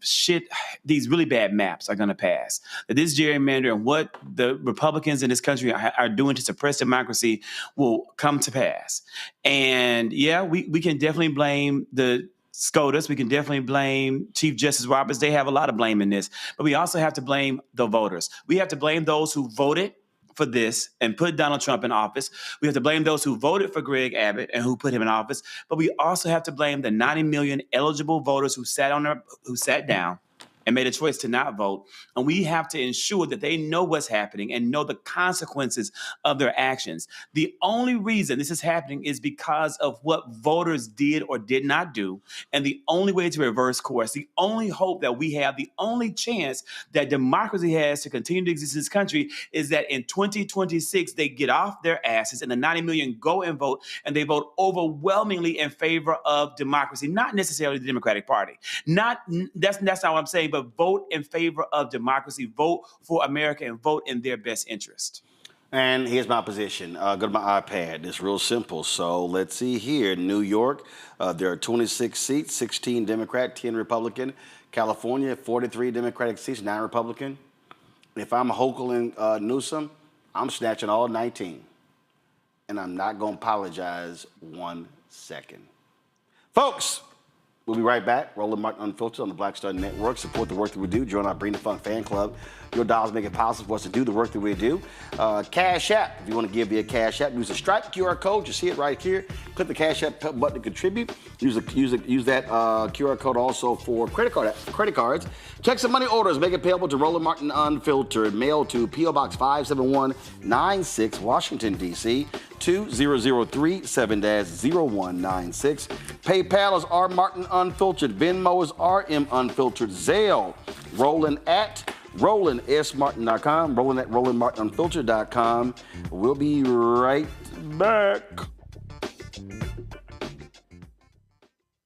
really bad maps are going to pass, that this gerrymander and what the Republicans in this country are doing to suppress democracy will come to pass. And yeah, we can definitely blame the SCOTUS. We can definitely blame Chief Justice Roberts. They have a lot of blame in this. But we also have to blame the voters. We have to blame those who voted for this and put Donald Trump in office. We have to blame those who voted for Greg Abbott and who put him in office. But we also have to blame the 90 million eligible voters who sat down and made a choice to not vote. And we have to ensure that they know what's happening and know the consequences of their actions. The only reason this is happening is because of what voters did or did not do. And the only way to reverse course, the only hope that we have, the only chance that democracy has to continue to exist in this country is that in 2026, they get off their asses and the 90 million go and vote, and they vote overwhelmingly in favor of democracy, not necessarily the Democratic Party. That's not what I'm saying, but vote in favor of democracy, vote for America, and vote in their best interest. And here's my position. Go to my iPad. It's real simple. So let's see here. New York, there are 26 seats, 16 Democrat, 10 Republican. California, 43 Democratic seats, 9 Republican. If I'm Hochul and Newsom, I'm snatching all 19. And I'm not going to apologize 1 second. Folks, we'll be right back. Roland Martin Unfiltered on the Black Star Network. Support the work that we do. Join our Bring the Funk fan club. Your dollars make it possible for us to do the work that we do. Cash App. If you want to give me a Cash App, use the Stripe QR code. You see it right here. Click the Cash App button to contribute. Use that QR code also for credit cards. Check some money orders. Make it payable to Roland Martin Unfiltered. Mail to P.O. Box 57196, Washington, D.C. 20037-0196. PayPal is R Martin Unfiltered. Venmo is RM Unfiltered. Zelle, Roland at RolandSMartin.com. Roland at RolandMartinUnfiltered.com. We'll be right back.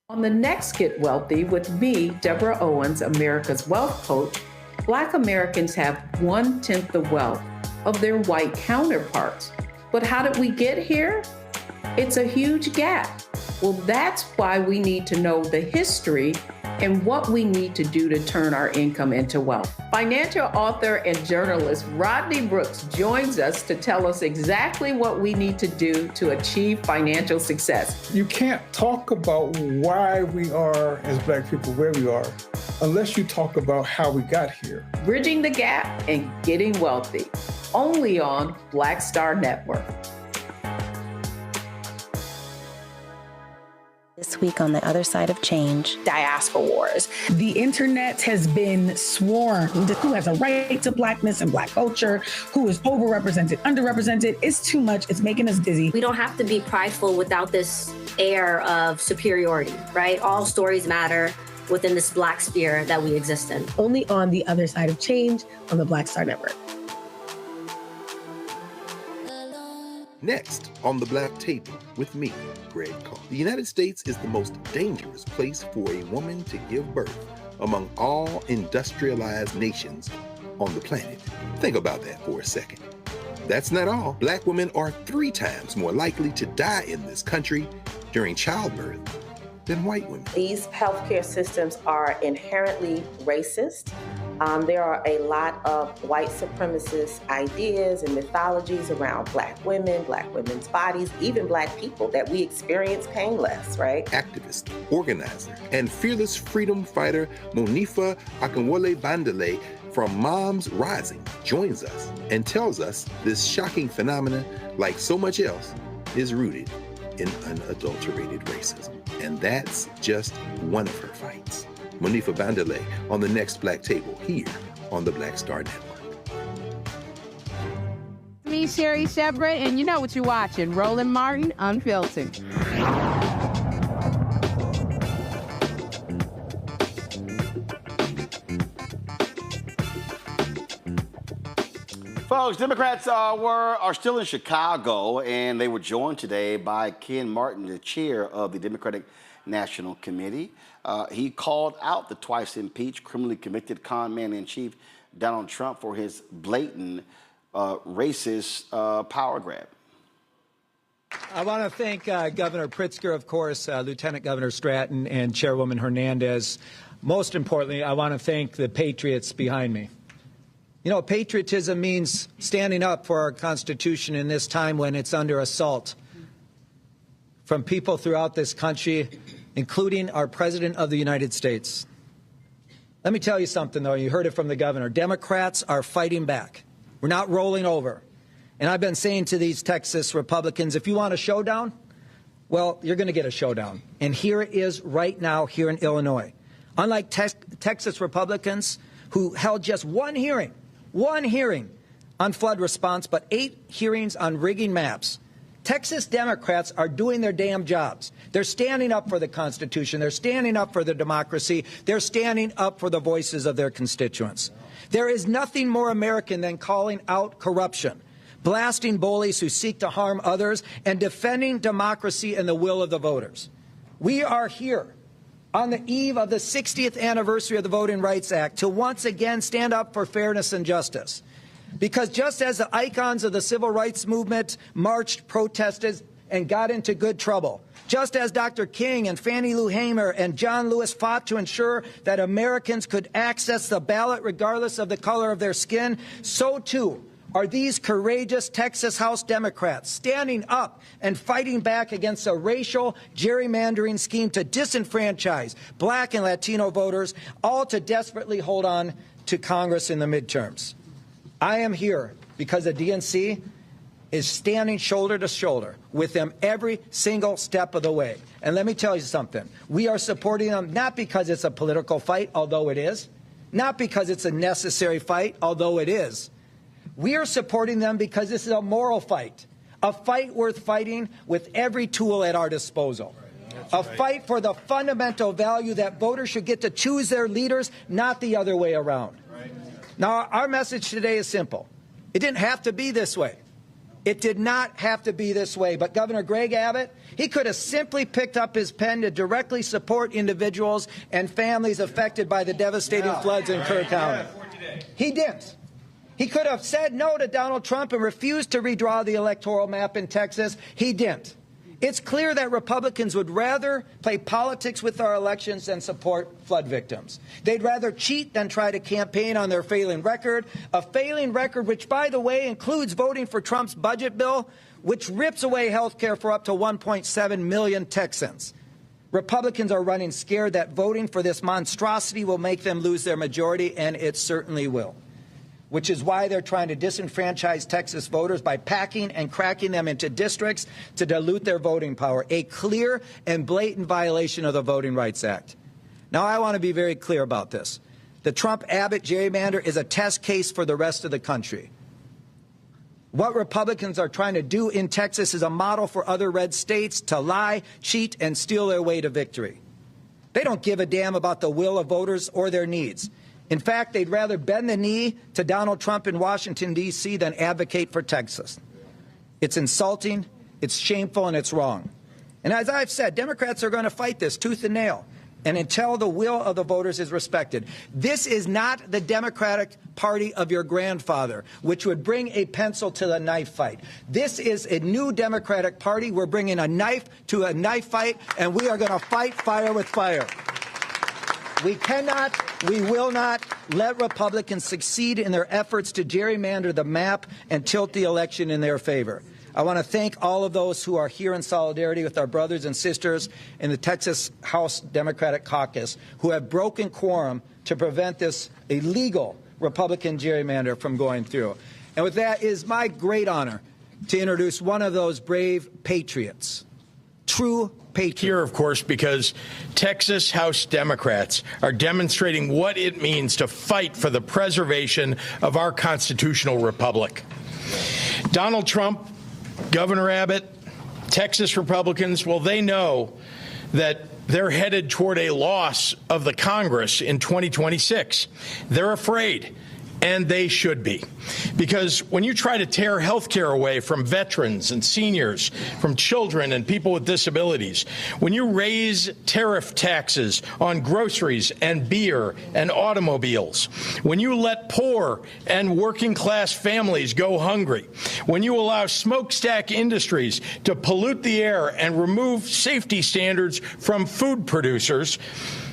On the next Get Wealthy with me, Deborah Owens, America's Wealth Coach, Black Americans have 1/10 the wealth of their white counterparts. But how did we get here? It's a huge gap. Well, that's why we need to know the history and what we need to do to turn our income into wealth. Financial author and journalist Rodney Brooks joins us to tell us exactly what we need to do to achieve financial success. You can't talk about why we are, as Black people, where we are, unless you talk about how we got here. Bridging the Gap and Getting Wealthy, only on Black Star Network. This week on The Other Side of Change. Diaspora wars. The internet has been swarmed. Who has a right to blackness and black culture? Who is overrepresented, underrepresented? It's too much. It's making us dizzy. We don't have to be prideful without this air of superiority, right? All stories matter within this Black sphere that we exist in. Only on The Other Side of Change on the Black Star Network. Next on the Black Table with me, Greg Carr. The United States is the most dangerous place for a woman to give birth among all industrialized nations on the planet. Think about that for a second. That's not all. Black women are 3 times more likely to die in this country during childbirth than white women. These healthcare systems are inherently racist. There are a lot of white supremacist ideas and mythologies around black women's bodies, even black people, that we experience painless, right? Activist, organizer, and fearless freedom fighter Monifa Akinwole Bandele from Moms Rising joins us and tells us this shocking phenomenon, like so much else, is rooted in unadulterated racism. And that's just one of her fights. Monifa Bandele on the next Black Table here on the Black Star Network. Me, Sherry Shepard, and you know what you're watching, Roland Martin Unfiltered. Folks, Democrats are still in Chicago, and they were joined today by Ken Martin, the chair of the Democratic National Committee. He called out the twice impeached, criminally convicted con man in chief Donald Trump for his blatant racist power grab. I want to thank Governor Pritzker, of course, Lieutenant Governor Stratton, and Chairwoman Hernandez. Most importantly, I want to thank the patriots behind me. You know, patriotism means standing up for our Constitution in this time when it's under assault from people throughout this country, including our President of the United States. Let me tell you something, though. You heard it from the governor. Democrats are fighting back. We're not rolling over. And I've been saying to these Texas Republicans, if you want a showdown, well, you're going to get a showdown. And here it is right now here in Illinois. Unlike Texas Republicans who held just one hearing on flood response, but 8 hearings on rigging maps, Texas Democrats are doing their damn jobs. They're standing up for the Constitution. They're standing up for the democracy. They're standing up for the voices of their constituents. There is nothing more American than calling out corruption, blasting bullies who seek to harm others, and defending democracy and the will of the voters. We are here on the eve of the 60th anniversary of the Voting Rights Act to once again stand up for fairness and justice. Because just as the icons of the civil rights movement marched, protested, and got into good trouble, just as Dr. King and Fannie Lou Hamer and John Lewis fought to ensure that Americans could access the ballot regardless of the color of their skin, so too are these courageous Texas House Democrats standing up and fighting back against a racial gerrymandering scheme to disenfranchise black and Latino voters, all to desperately hold on to Congress in the midterms. I am here because the DNC is standing shoulder to shoulder with them every single step of the way. And let me tell you something. We are supporting them not because it's a political fight, although it is, not because it's a necessary fight, although it is. We are supporting them because this is a moral fight, a fight worth fighting with every tool at our disposal, a fight for the fundamental value that voters should get to choose their leaders, not the other way around. Now, our message today is simple. It didn't have to be this way. It did not have to be this way. But Governor Greg Abbott, he could have simply picked up his pen to directly support individuals and families affected by the devastating floods in Kerr County. He didn't. He could have said no to Donald Trump and refused to redraw the electoral map in Texas. He didn't. It's clear that Republicans would rather play politics with our elections than support flood victims. They'd rather cheat than try to campaign on their failing record, a failing record which, by the way, includes voting for Trump's budget bill, which rips away health care for up to 1.7 million Texans. Republicans are running scared that voting for this monstrosity will make them lose their majority, and it certainly will. which is why they're trying to disenfranchise Texas voters by packing and cracking them into districts to dilute their voting power, a clear and blatant violation of the Voting Rights Act. Now, I want to be very clear about this. The Trump-Abbott gerrymander is a test case for the rest of the country. What Republicans are trying to do in Texas is a model for other red states to lie, cheat, and steal their way to victory. They don't give a damn about the will of voters or their needs. In fact, they'd rather bend the knee to Donald Trump in Washington, D.C. than advocate for Texas. It's insulting, it's shameful, and it's wrong. And as I've said, Democrats are going to fight this tooth and nail, and until the will of the voters is respected. This is not the Democratic Party of your grandfather, which would bring a pencil to the knife fight. This is a new Democratic Party. We're bringing a knife to a knife fight, and we are going to fight fire with fire. We cannot, we will not let Republicans succeed in their efforts to gerrymander the map and tilt the election in their favor. I want to thank all of those who are here in solidarity with our brothers and sisters in the Texas House Democratic Caucus who have broken quorum to prevent this illegal Republican gerrymander from going through. And with that, it is my great honor to introduce one of those brave patriots, true patriots. Here, of course, because Texas House Democrats are demonstrating what it means to fight for the preservation of our constitutional republic. Donald Trump, Governor Abbott, Texas Republicans, well, they know that they're headed toward a loss of the Congress in 2026. They're afraid, and they should be. Because when you try to tear health care away from veterans and seniors, from children and people with disabilities, when you raise tariff taxes on groceries and beer and automobiles, when you let poor and working class families go hungry, when you allow smokestack industries to pollute the air and remove safety standards from food producers,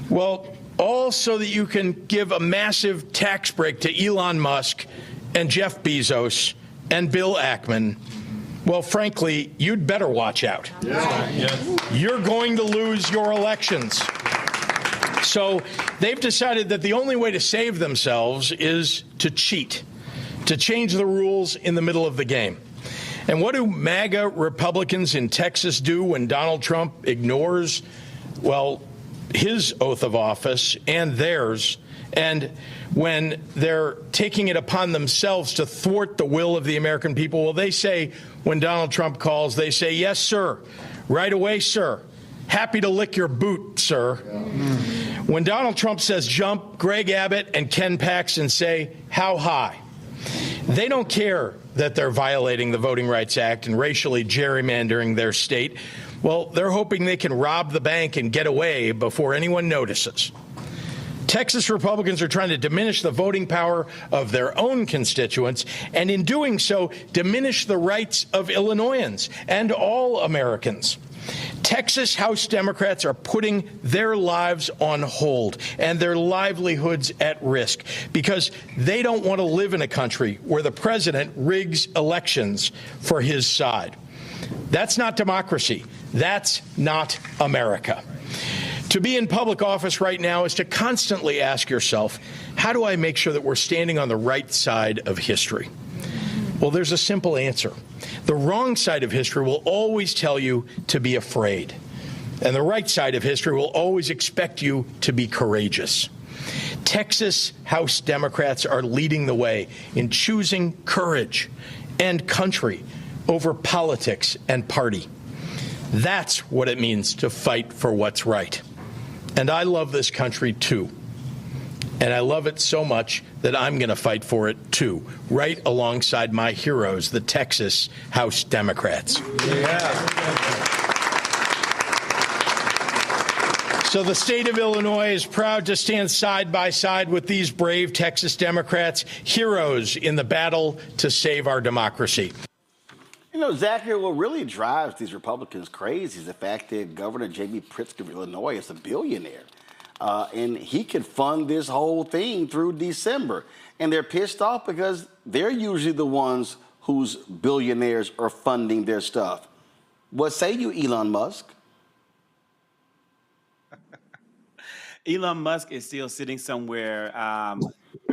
well, all so that you can give a massive tax break to Elon Musk and Jeff Bezos and Bill Ackman. Well, frankly, you'd better watch out. You're going to lose your elections. So they've decided that the only way to save themselves is to cheat, to change the rules in the middle of the game. And what do MAGA Republicans in Texas do when Donald Trump ignores, well, his oath of office and theirs, and when they're taking it upon themselves to thwart the will of the American people? Well, they say, when Donald Trump calls, they say, yes, sir, right away, sir. Happy to lick your boot, sir. When Donald Trump says jump, Greg Abbott and Ken Paxton say, how high? They don't care that they're violating the Voting Rights Act and racially gerrymandering their state. Well, they're hoping they can rob the bank and get away before anyone notices. Texas Republicans are trying to diminish the voting power of their own constituents, and in doing so, diminish the rights of Illinoisans and all Americans. Texas House Democrats are putting their lives on hold and their livelihoods at risk because they don't want to live in a country where the president rigs elections for his side. That's not democracy. That's not America. To be in public office right now is to constantly ask yourself, how do I make sure that we're standing on the right side of history? Well, there's a simple answer. The wrong side of history will always tell you to be afraid. And the right side of history will always expect you to be courageous. Texas House Democrats are leading the way in choosing courage and country over politics and party. That's what it means to fight for what's right. And I love this country, too. And I love it so much that I'm going to fight for it, too, right alongside my heroes, the Texas House Democrats. So the state of Illinois is proud to stand side by side with these brave Texas Democrats, heroes in the battle to save our democracy. You know, Zachary, what really drives these Republicans crazy is the fact that Governor J.B. Pritzker of Illinois is a billionaire. And he could fund this whole thing through December. And they're pissed off because they're usually the ones whose billionaires are funding their stuff. What say you, Elon Musk? Elon Musk is still sitting somewhere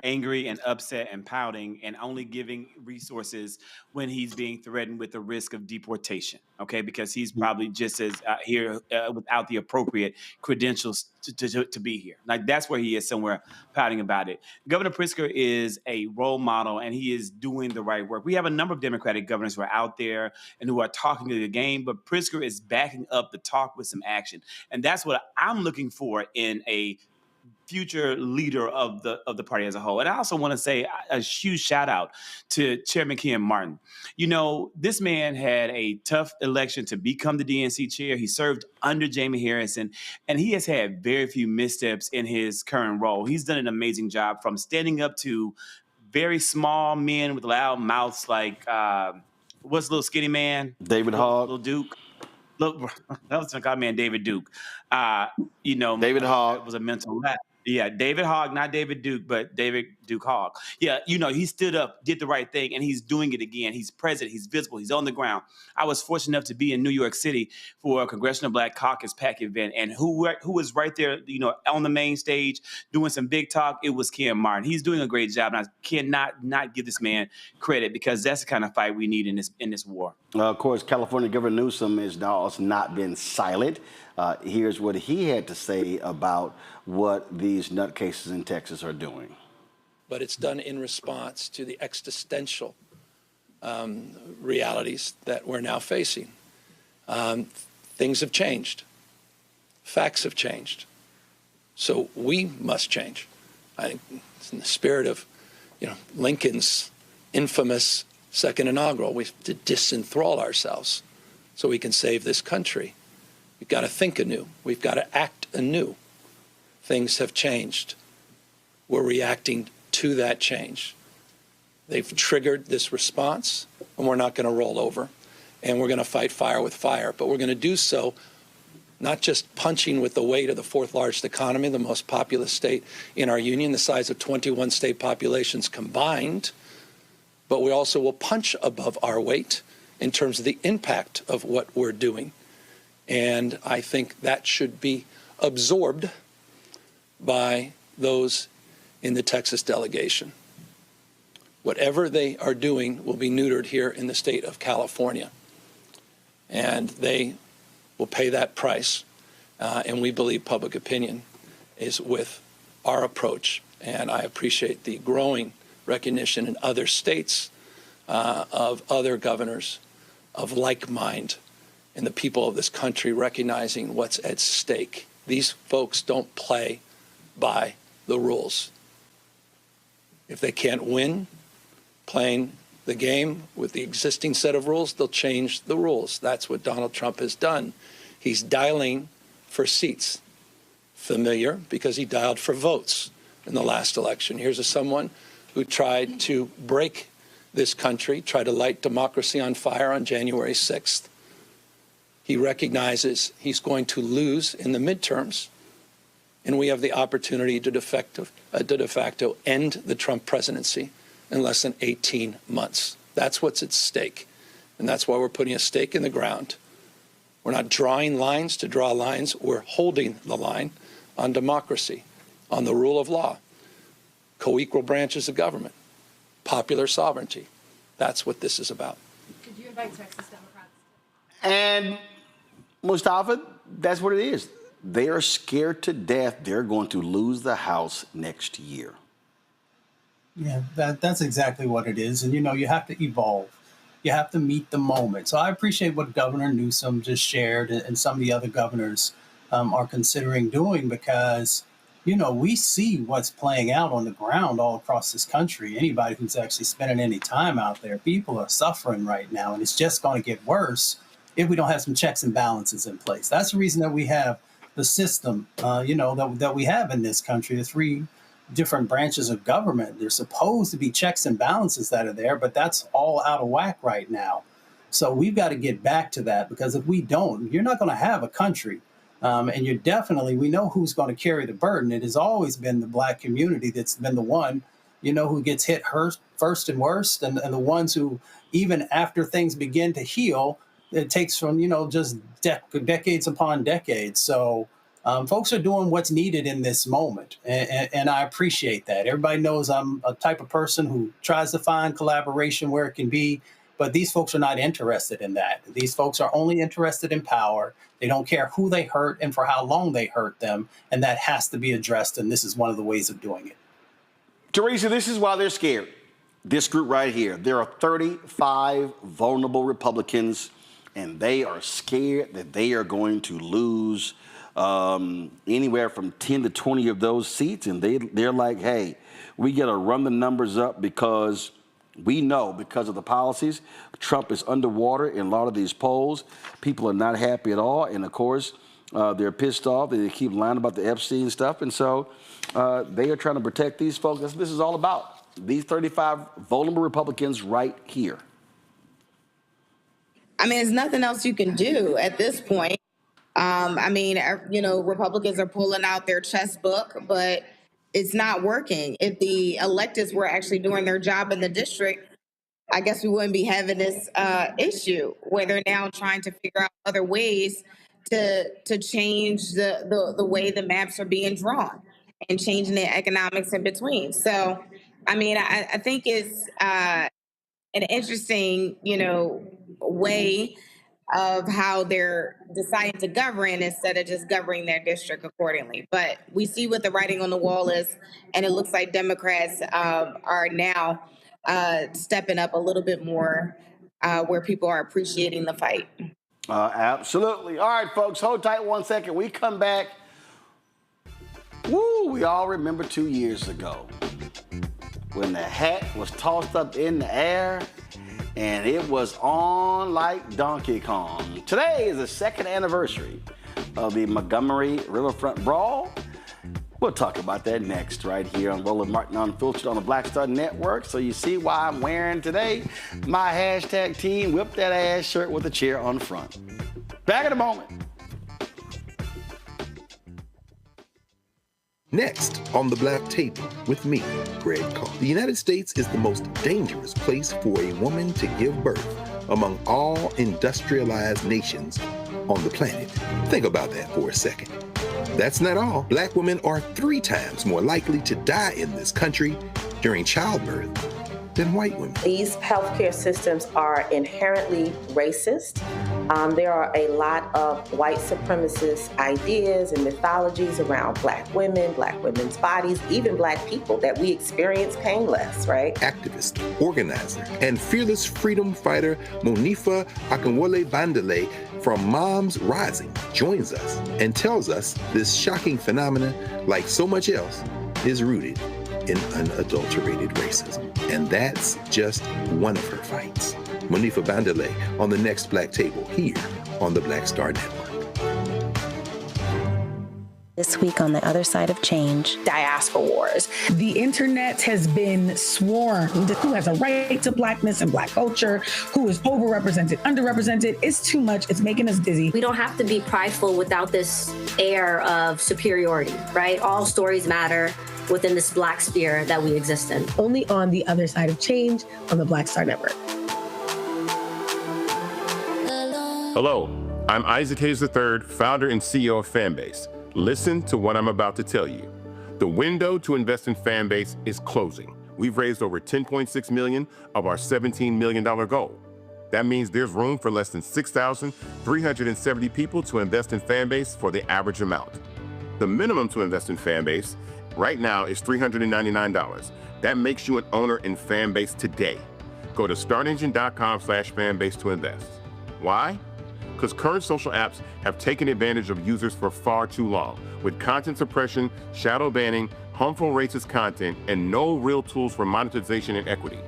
angry and upset and pouting and only giving resources when he's being threatened with the risk of deportation, okay? Because he's probably just as here without the appropriate credentials to be here. Like, that's where he is, somewhere pouting about it. Governor Pritzker is a role model, and he is doing the right work. We have a number of Democratic governors who are out there and who are talking to the game, but Pritzker is backing up the talk with some action. And that's what I'm looking for in a future leader of the party as a whole. And I also want to say a huge shout out to Chairman Ken Martin. You know, this man had a tough election to become the DNC chair. He served under Jamie Harrison, and he has had very few missteps in his current role. He's done an amazing job, from standing up to very small men with loud mouths like, what's little skinny man? David Hogg. Little Duke. Look, that was my man, David Duke. David Hogg was a mental lapse. Yeah, David Hogg, not David Duke, but David Duke Hogg. Yeah, he stood up, did the right thing, and he's doing it again. He's present, he's visible, he's on the ground. I was fortunate enough to be in New York City for a Congressional Black Caucus PAC event, and who was right there, on the main stage doing some big talk? It was Ken Martin. He's doing a great job, and I cannot not give this man credit, because that's the kind of fight we need in this war. Of course, California Governor Newsom has now also not been silent. Here's what he had to say about what these nutcases in Texas are doing. But it's done in response to the existential realities that we're now facing. Things have changed. Facts have changed. So we must change. I think it's in the spirit of, Lincoln's infamous second inaugural. We have to disenthrall ourselves so we can save this country. We've got to think anew. We've got to act anew. Things have changed. We're reacting to that change. They've triggered this response, and we're not going to roll over. And we're going to fight fire with fire. But we're going to do so not just punching with the weight of the fourth largest economy, the most populous state in our union, the size of 21 state populations combined, but we also will punch above our weight in terms of the impact of what we're doing. And I think that should be absorbed by those in the Texas delegation. Whatever they are doing will be neutered here in the state of California. And they will pay that price. And we believe public opinion is with our approach. And I appreciate the growing recognition in other states of other governors of like mind, and the people of this country recognizing what's at stake. These folks don't play by the rules. If they can't win playing the game with the existing set of rules, they'll change the rules. That's what Donald Trump has done. He's dialing for seats. Familiar, because he dialed for votes in the last election. Here's someone who tried to break this country, tried to light democracy on fire on January 6th. He recognizes he's going to lose in the midterms, and we have the opportunity to de facto end the Trump presidency in less than 18 months. That's what's at stake, and that's why we're putting a stake in the ground. We're not drawing lines to draw lines. We're holding the line on democracy, on the rule of law, co-equal branches of government, popular sovereignty. That's what this is about. Could you invite Texas Democrats? And Mustafa, that's what it is. They are scared to death they're going to lose the House next year. Yeah, that's exactly what it is. And, you have to evolve. You have to meet the moment. So I appreciate what Governor Newsom just shared and some of the other governors are considering doing, because, we see what's playing out on the ground all across this country. Anybody who's actually spending any time out there, people are suffering right now, and it's just going to get worse if we don't have some checks and balances in place. That's the reason that we have the system, that we have in this country, the three different branches of government. There's supposed to be checks and balances that are there, but that's all out of whack right now. So we've got to get back to that, because if we don't, you're not going to have a country. And we know who's going to carry the burden. It has always been the Black community that's been the one, who gets hit first and worst, and the ones who, even after things begin to heal, it takes from, just decades upon decades. So Folks are doing what's needed in this moment, and I appreciate that. Everybody knows I'm a type of person who tries to find collaboration where it can be, but these folks are not interested in that. These folks are only interested in power. They don't care who they hurt and for how long they hurt them, and that has to be addressed, and this is one of the ways of doing it. Teresa, this is why they're scared. This group right here. There are 35 vulnerable Republicans, and they are scared that they are going to lose anywhere from 10 to 20 of those seats. And they're like, hey, we got to run the numbers up because we know because of the policies, Trump is underwater in a lot of these polls. People are not happy at all. And, of course, they're pissed off. They keep lying about the Epstein stuff. And so they are trying to protect these folks. That's what this is all about. These 35 vulnerable Republicans right here. I mean, there's nothing else you can do at this point. Republicans are pulling out their chessbook, but it's not working. If the electeds were actually doing their job in the district, I guess we wouldn't be having this issue where they're now trying to figure out other ways to change the way the maps are being drawn and changing the economics in between. So, I think it's an interesting, way of how they're deciding to govern instead of just governing their district accordingly. But we see what the writing on the wall is, and it looks like Democrats are now stepping up a little bit more where people are appreciating the fight. Absolutely. All right, folks, hold tight 1 second. We come back. Woo, we all remember 2 years ago when the hat was tossed up in the air and it was on like Donkey Kong. Today is the second anniversary of the Montgomery Riverfront Brawl. We'll talk about that next right here on Roland Martin Unfiltered on the Black Star Network. So you see why I'm wearing today my hashtag team whip that ass shirt with a chair on front. Back in a moment. Next on the Black Table with me, Greg Carr. The United States is the most dangerous place for a woman to give birth among all industrialized nations on the planet. Think about that for a second. That's not all. Black women are 3 times more likely to die in this country during childbirth than white women. These healthcare systems are inherently racist. There are a lot of white supremacist ideas and mythologies around Black women, Black women's bodies, even Black people that we experience painless, right? Activist, organizer, and fearless freedom fighter Monifa Akinwole Bandele from Moms Rising joins us and tells us this shocking phenomenon, like so much else, is rooted in unadulterated racism. And that's just one of her fights. Monifa Bandele on the next Black Table here on the Black Star Network. This week on the other side of change. Diaspora wars. The internet has been swarmed. Who has a right to Blackness and Black culture? Who is overrepresented, underrepresented? It's too much. It's making us dizzy. We don't have to be prideful without this air of superiority, right? All stories matter within this Black sphere that we exist in. Only on the other side of change on the Black Star Network. Hello, I'm Isaac Hayes III, founder and CEO of Fanbase. Listen to what I'm about to tell you. The window to invest in Fanbase is closing. We've raised over $10.6 million of our $17 million goal. That means there's room for less than 6,370 people to invest in Fanbase for the average amount. The minimum to invest in Fanbase right now is $399. That makes you an owner in Fanbase today. Go to startengine.com/fanbase to invest. Why? Because current social apps have taken advantage of users for far too long, with content suppression, shadow banning, harmful racist content, and no real tools for monetization and equity.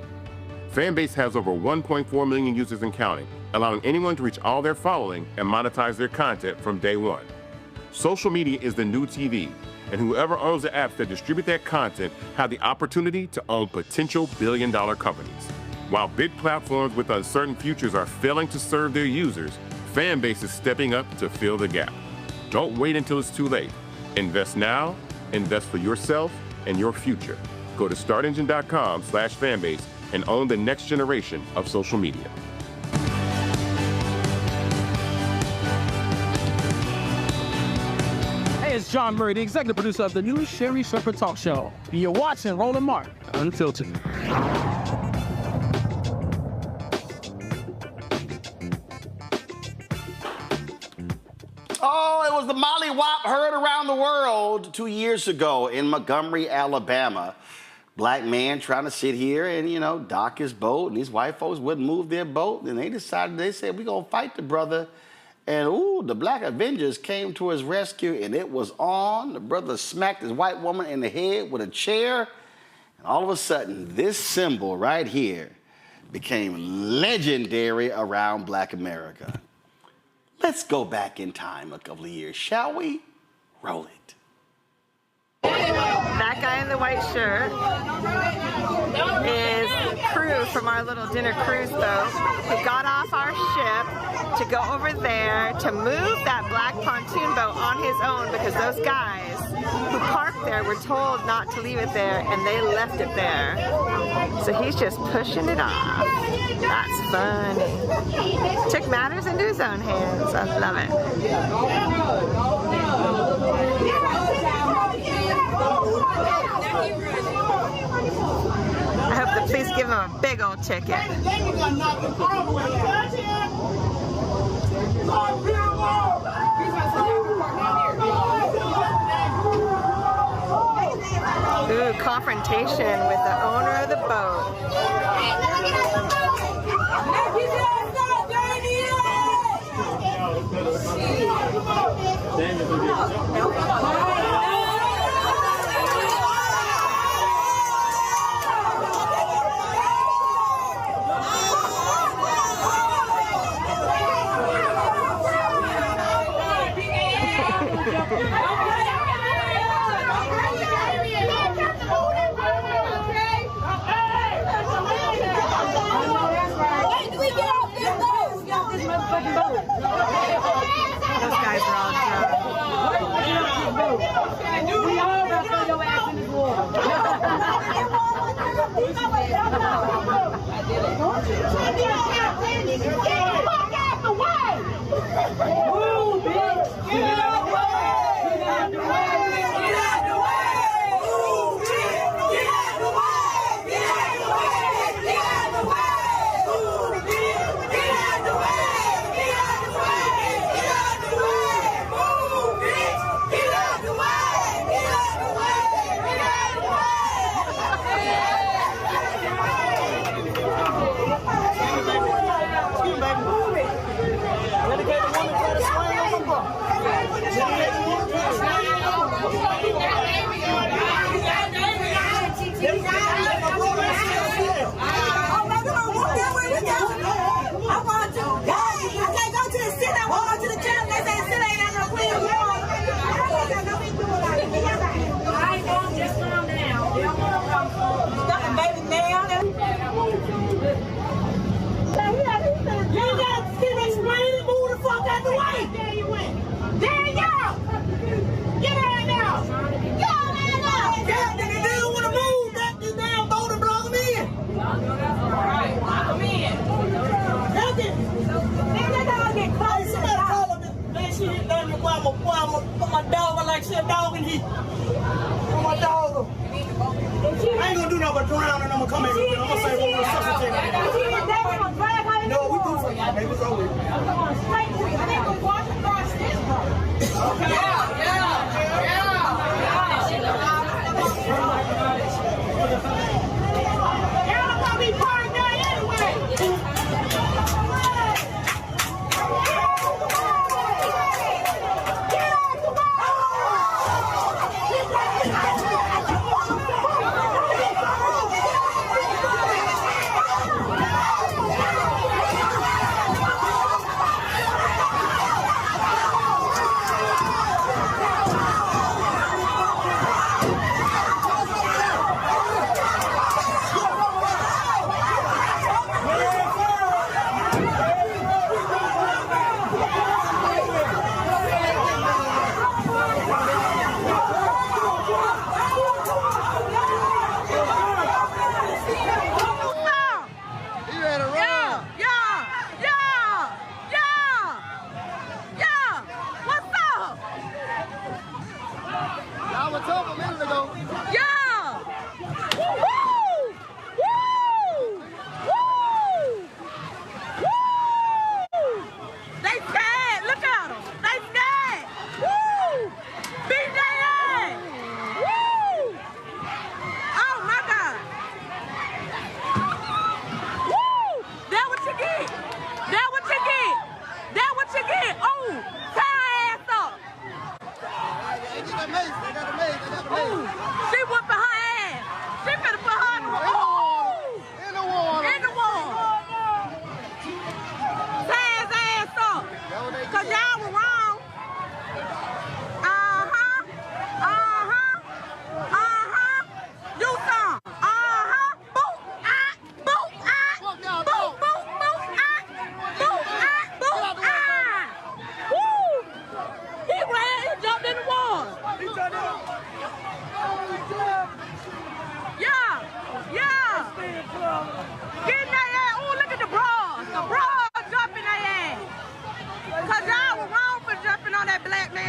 Fanbase has over 1.4 million users and counting, allowing anyone to reach all their following and monetize their content from day one. Social media is the new TV, and whoever owns the apps that distribute that content have the opportunity to own potential billion-dollar companies. While big platforms with uncertain futures are failing to serve their users, Fanbase is stepping up to fill the gap. Don't wait until it's too late. Invest now, invest for yourself and your future. Go to startengine.com/fanbase and own the next generation of social media. Hey, John Murray, the executive producer of the new Sherry Shepherd Talk Show. You're watching Roland Martin Unfiltered. Oh, it was the Molly Wop heard around the world 2 years ago in Montgomery, Alabama. Black man trying to sit here and, dock his boat, and these white folks wouldn't move their boat. And they said, we're going to fight the brother. And, the Black Avengers came to his rescue, and it was on. The brother smacked his white woman in the head with a chair. And all of a sudden, this symbol right here became legendary around Black America. Let's go back in time a couple of years, shall we? Roll it. That guy in the white shirt is crew from our little dinner cruise boat who got off our ship to go over there to move that black pontoon boat on his own because those guys who parked there were told not to leave it there and they left it there. So he's just pushing it off. That's funny. Took matters into his own hands. I love it. I hope the police give him a big old ticket. Ooh, confrontation with the owner of the boat. Those guys are all drunk. We all got to throw your ass in this water. Move, bitch! Get out the way! Get out the way! Get out the way! Move, bitch! Get out the way! Get out the way! Get out the way! Move, bitch! Get out the way! Get out the way! Get out the way! Move, bitch! Get out the way! Get out the way! Get out the way! My dog, I like shit dog in here. My dog. I ain't gonna do nothing but drown and I'm gonna come in here. I'm gonna say one more substitute. No, we do for you, baby. It's over.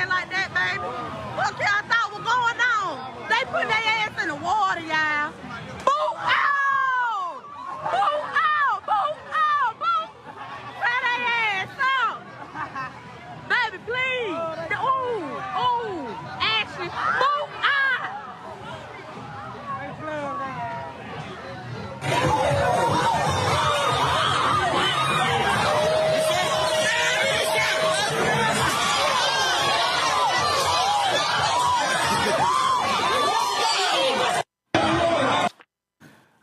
playing like that, baby. What y'all thought was going on? They put their ass in the water, y'all. Boo out! Boo out! Boo out! Boo! Fry their ass out. Baby, please. Ooh, Ashley. Boo out!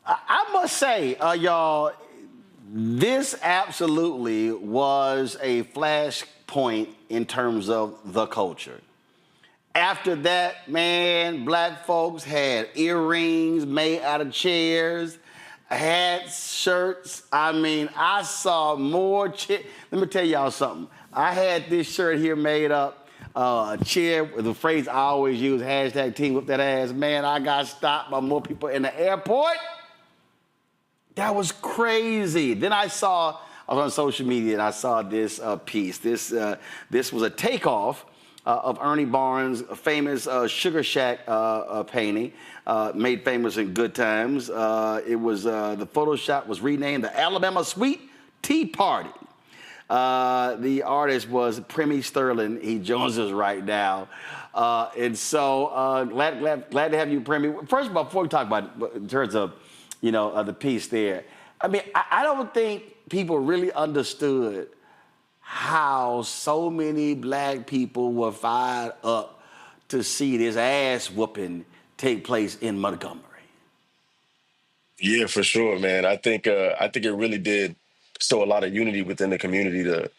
I must say, y'all, this absolutely was a flashpoint in terms of the culture. After that, man, black folks had earrings made out of chairs, hats, shirts. I mean, I saw more Let me tell y'all something. I had this shirt here made up, a chair with the phrase I always use, hashtag team whip that ass. Man, I got stopped by more people in the airport. That was crazy. Then I was on social media and I saw this piece. This was a takeoff of Ernie Barnes' famous Sugar Shack painting, made famous in Good Times. It was the Photoshop was renamed the Alabama Sweet Tea Party. The artist was Premi Sterlin. He joins us right now. And so glad to have you, Premi. First of all, before we talk about it, in terms of the piece there, I mean, I don't think people really understood how so many black people were fired up to see this ass whooping take place in Montgomery. Yeah, for sure, man. I think it really did show a lot of unity within the community to,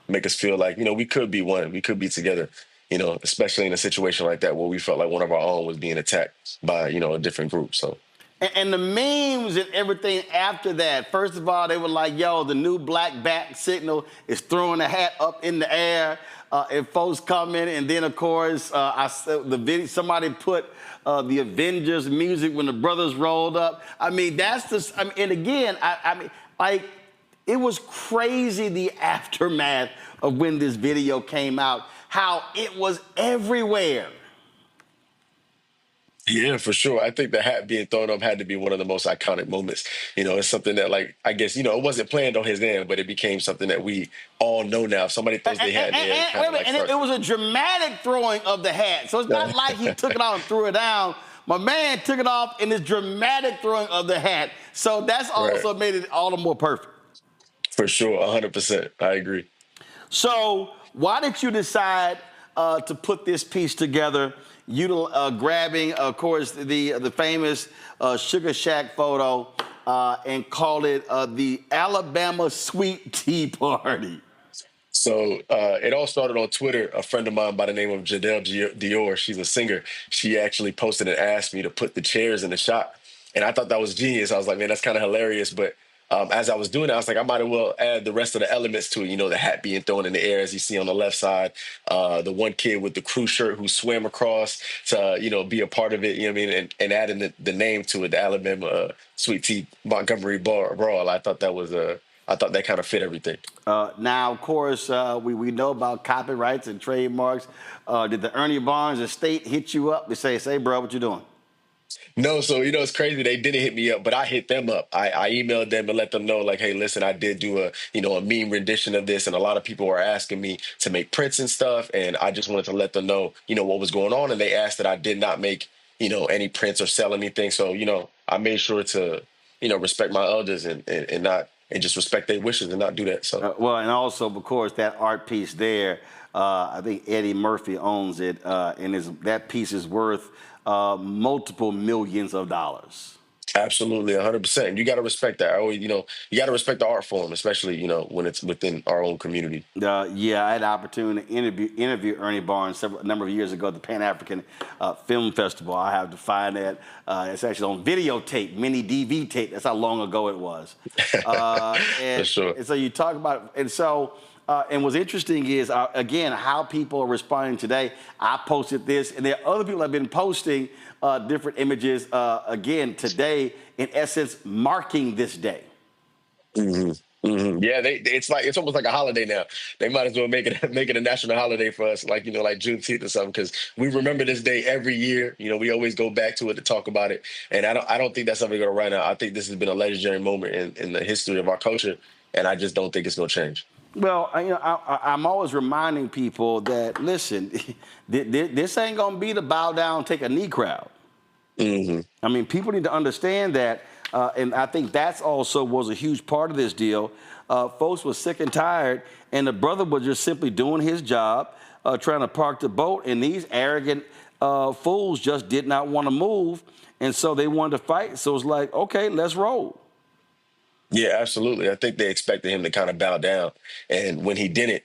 make us feel like, we could be one, we could be together, especially in a situation like that where we felt like one of our own was being attacked by, a different group. So. And the memes and everything after that, first of all, they were like, yo, the new black bat signal is throwing the hat up in the air, and folks coming. And then, of course, somebody put the Avengers music when the brothers rolled up. I mean, and again, it was crazy, the aftermath of when this video came out, how it was everywhere. Yeah, for sure. I think the hat being thrown up had to be one of the most iconic moments. It's something that, I guess, it wasn't planned on his end, but it became something that we all know now. If somebody throws their hat in the air, it was a dramatic throwing of the hat. So it's not like he took it off and threw it down. My man took it off in this dramatic throwing of the hat. So that's also made it all the more perfect. For sure, 100%. I agree. So why did you decide to put this piece together? Grabbing, of course, the famous Sugar Shack photo and call it the Alabama Sweet Tea Party. So it all started on Twitter. A friend of mine by the name of Jadelle Dior, she's a singer. She actually posted and asked me to put the chairs in the shot. And I thought that was genius. I was like, man, that's kind of hilarious. But as I was doing it, I was like, I might as well add the rest of the elements to it. The hat being thrown in the air, as you see on the left side, the one kid with the crew shirt who swam across to, be a part of it, and adding the name to it, the Alabama Sweet Tea Montgomery Brawl. I thought that kind of fit everything. Now, of course, we know about copyrights and trademarks. Did the Ernie Barnes estate hit you up to say, bro, what you doing? No, so it's crazy. They didn't hit me up, but I hit them up. I emailed them and let them know, like, hey, listen, I did do a meme rendition of this, and a lot of people were asking me to make prints and stuff, and I just wanted to let them know, what was going on, and they asked that I did not make, any prints or sell anything. So, I made sure to, respect my elders and just respect their wishes and not do that. So and also, of course, that art piece there, I think Eddie Murphy owns it, and that piece is worth multiple millions of dollars. Absolutely, 100%. You got to respect that. I always, you got to respect the art form, especially, when it's within our own community. Yeah, I had the opportunity to interview Ernie Barnes a number of years ago at the Pan-African Film Festival. I have to find that. It's actually on videotape, mini DV tape. That's how long ago it was. For sure. And so you talk about, and so. And what's interesting is, again, how people are responding today. I posted this, and there are other people that have been posting different images, again, today, in essence, marking this day. Mm-hmm. Yeah, it's almost like a holiday now. They might as well make it a national holiday for us, like like Juneteenth or something, because we remember this day every year. We always go back to it to talk about it, and I don't think that's ever going to run out. I think this has been a legendary moment in the history of our culture, and I just don't think it's going to change. Well, I'm always reminding people that, listen, this ain't going to be the bow down, take a knee crowd. I mean, people need to understand that. And I think that's also was a huge part of this deal. Folks were sick and tired, and the brother was just simply doing his job, trying to park the boat, and these arrogant fools just did not want to move, and so they wanted to fight. So it's like, okay, let's roll. Yeah, absolutely. I think they expected him to kind of bow down, and when he didn't,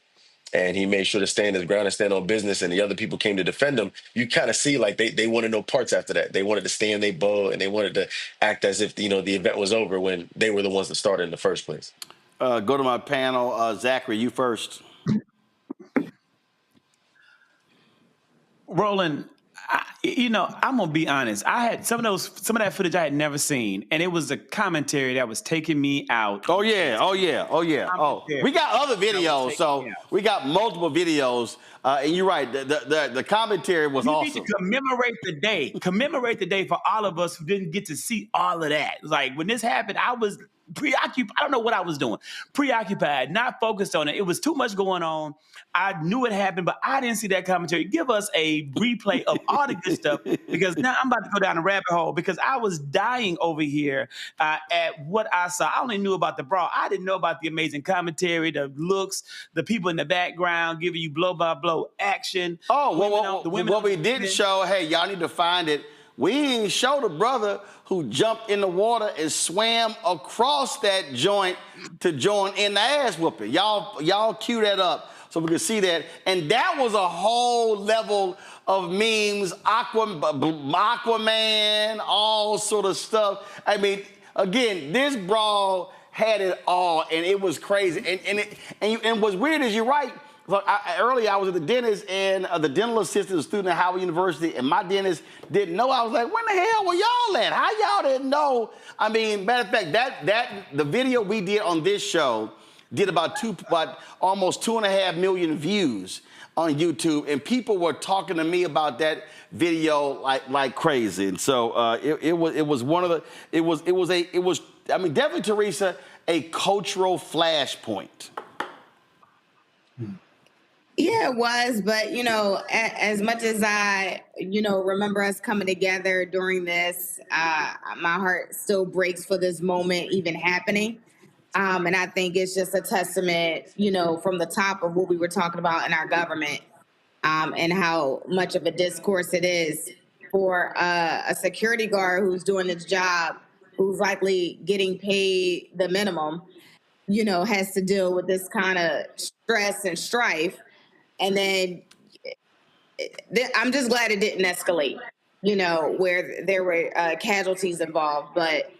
and he made sure to stand his ground and stand on business, and the other people came to defend him, you kind of see like they wanted no parts after that. They wanted to stay in their boat, and they wanted to act as if the event was over when they were the ones that started in the first place. Go to my panel. Zachary, you first. Roland, I'm gonna be honest. I had some of that footage I had never seen, and it was a commentary that was taking me out. Oh yeah. We got other videos, so we got multiple videos. And you're right. The commentary was awesome. You need to commemorate the day for all of us who didn't get to see all of that. Like when this happened, I was preoccupied. I don't know what I was doing. Preoccupied, not focused on it. It was too much going on. I knew it happened, but I didn't see that commentary. Give us a replay of all the good stuff, because now I'm about to go down a rabbit hole, because I was dying over here at what I saw. I only knew about the brawl. I didn't know about the amazing commentary, the looks, the people in the background giving you blow by blow action. What we didn't show, hey, y'all need to find it. We didn't show the brother who jumped in the water and swam across that joint to join in the ass whooping. Y'all cue that up so we can see that. And that was a whole level of memes, Aquaman, all sort of stuff. I mean, again, this brawl had it all, and it was crazy. And what's weird is, you're right. Look, earlier I was at the dentist, and the dental assistant was a student at Howard University, and my dentist didn't know. I was like, when the hell were y'all at? How y'all didn't know? I mean, matter of fact, the video we did on this show did about almost 2.5 million views on YouTube, and people were talking to me about that video like crazy. And so it was definitely, Teresa, a cultural flashpoint. Yeah, it was. But, as much as I, remember us coming together during this, my heart still breaks for this moment even happening. And I think it's just a testament, from the top of what we were talking about in our government, and how much of a discourse it is for a security guard who's doing his job, who's likely getting paid the minimum, has to deal with this kind of stress and strife. And then I'm just glad it didn't escalate, where there were casualties involved. But,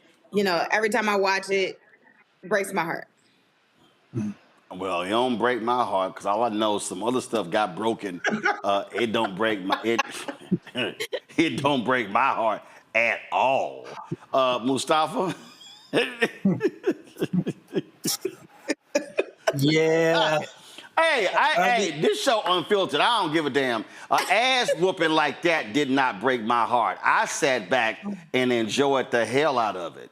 every time I watch it, it breaks my heart. Well, it don't break my heart, because all I know is some other stuff got broken. It don't break my heart at all. Mustafa? Yeah. Hey, this show unfiltered. I don't give a damn. Ass whooping like that did not break my heart. I sat back and enjoyed the hell out of it.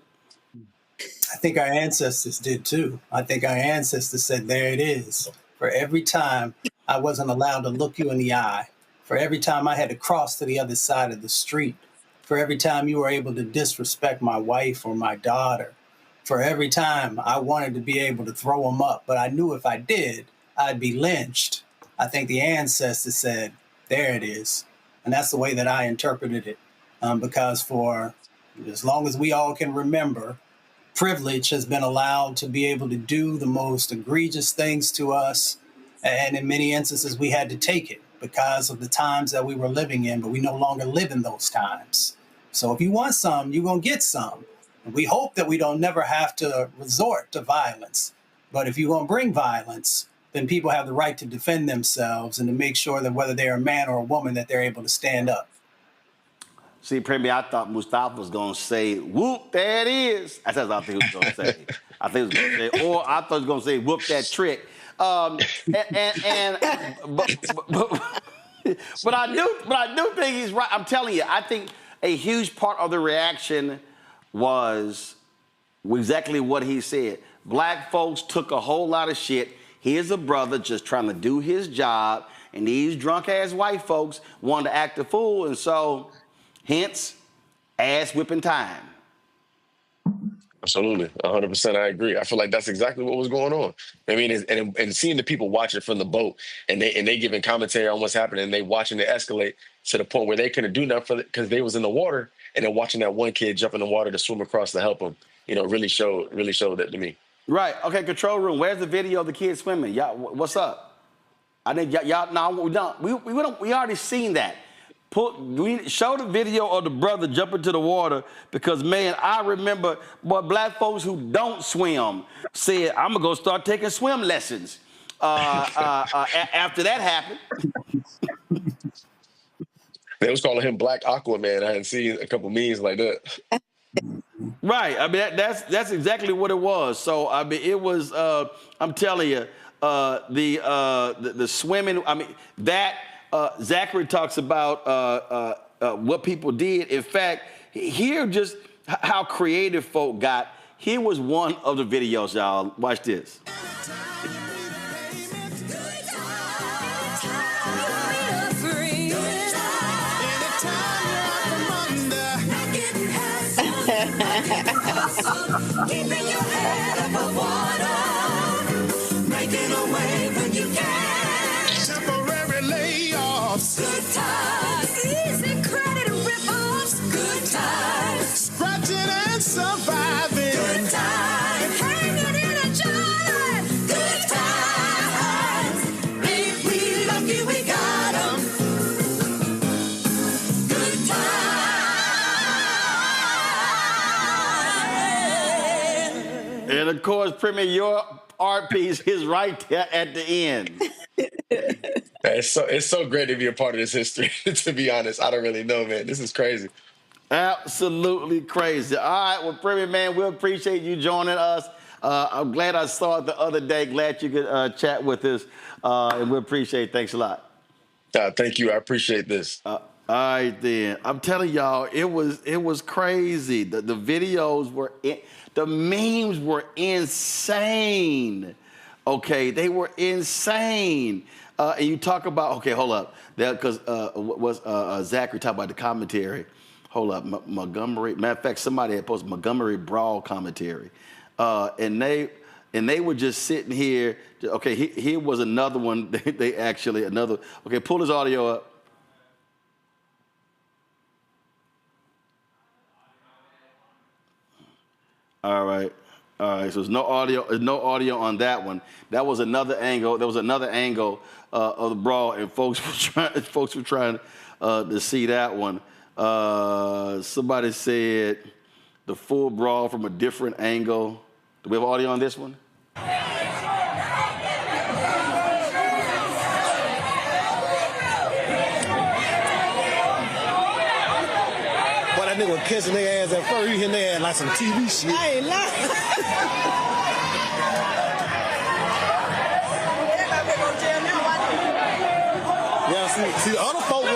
I think our ancestors did too. I think our ancestors said, there it is. For every time I wasn't allowed to look you in the eye, for every time I had to cross to the other side of the street, for every time you were able to disrespect my wife or my daughter, for every time I wanted to be able to throw them up, but I knew if I did, I'd be lynched. I think the ancestors said, there it is. And that's the way that I interpreted it. Because for as long as we all can remember, privilege has been allowed to be able to do the most egregious things to us. And in many instances, we had to take it because of the times that we were living in, but we no longer live in those times. So if you want some, you're going to get some. And we hope that we don't never have to resort to violence. But if you're going to bring violence, then people have the right to defend themselves and to make sure that whether they're a man or a woman, that they're able to stand up. See, Premi, I thought Mustafa was going to say, whoop, there it is. That's what I think he was going to say. I think he was going to say, or I thought he was going to say, whoop that trick. But I do think he's right. I'm telling you, I think a huge part of the reaction was exactly what he said. Black folks took a whole lot of shit. Here's a brother just trying to do his job, and these drunk-ass white folks wanted to act a fool, and so... hence, ass whipping time. Absolutely, 100%. I agree. I feel like that's exactly what was going on. I mean, and seeing the people watching from the boat, and they giving commentary on what's happening, and they watching it escalate to the point where they couldn't do nothing because they was in the water, and then watching that one kid jump in the water to swim across to help him, really showed that to me. Right. Okay. Control room. Where's the video of the kid swimming? Y'all, what's up? I think y'all. No, we already seen that. We show the video of the brother jumping to the water because, man, I remember black folks who don't swim said, I'm going to go start taking swim lessons after that happened. They was calling him Black Aquaman. I hadn't seen a couple memes like that. Right. I mean, that's exactly what it was. So, I mean, it was, I'm telling you, the swimming, I mean, that... Zachary talks about what people did. In fact, here just how creative folk got. Here was one of the videos, y'all. Watch this. Keeping your head above water, making a way when you can. Good times, easy credit rip-offs. Good times, scratching and surviving. Good times, hanging in a jar. Good times, ain't we lucky we got 'em. Good times. And of course, Premi, your art piece is right there at the end. It's so great to be a part of this history. To be honest, I don't really know, man. This is crazy. Absolutely crazy. All right, well, Premi, man, we appreciate you joining us. I'm glad I saw it the other day. Glad you could chat with us, and we appreciate it. Thanks a lot. Thank you. I appreciate this. All right, then. I'm telling y'all, it was crazy. The videos were, the memes were insane. Okay, they were insane. And you talk about, okay, hold up. Because Zachary talked about the commentary. Hold up, Montgomery. Matter of fact, somebody had posted Montgomery Brawl commentary. And they were just sitting here. Okay, here was another one. They actually, okay, pull his audio up. All right. So there's no audio on that one. That was another angle. There was another angle of the brawl, and folks were trying to see that one. Somebody said the full brawl from a different angle. Do we have audio on this one? Boy, that nigga was catching their ass at first. You hitting their ass like some TV shit. I ain't lying. Yeah, see, the other folk were...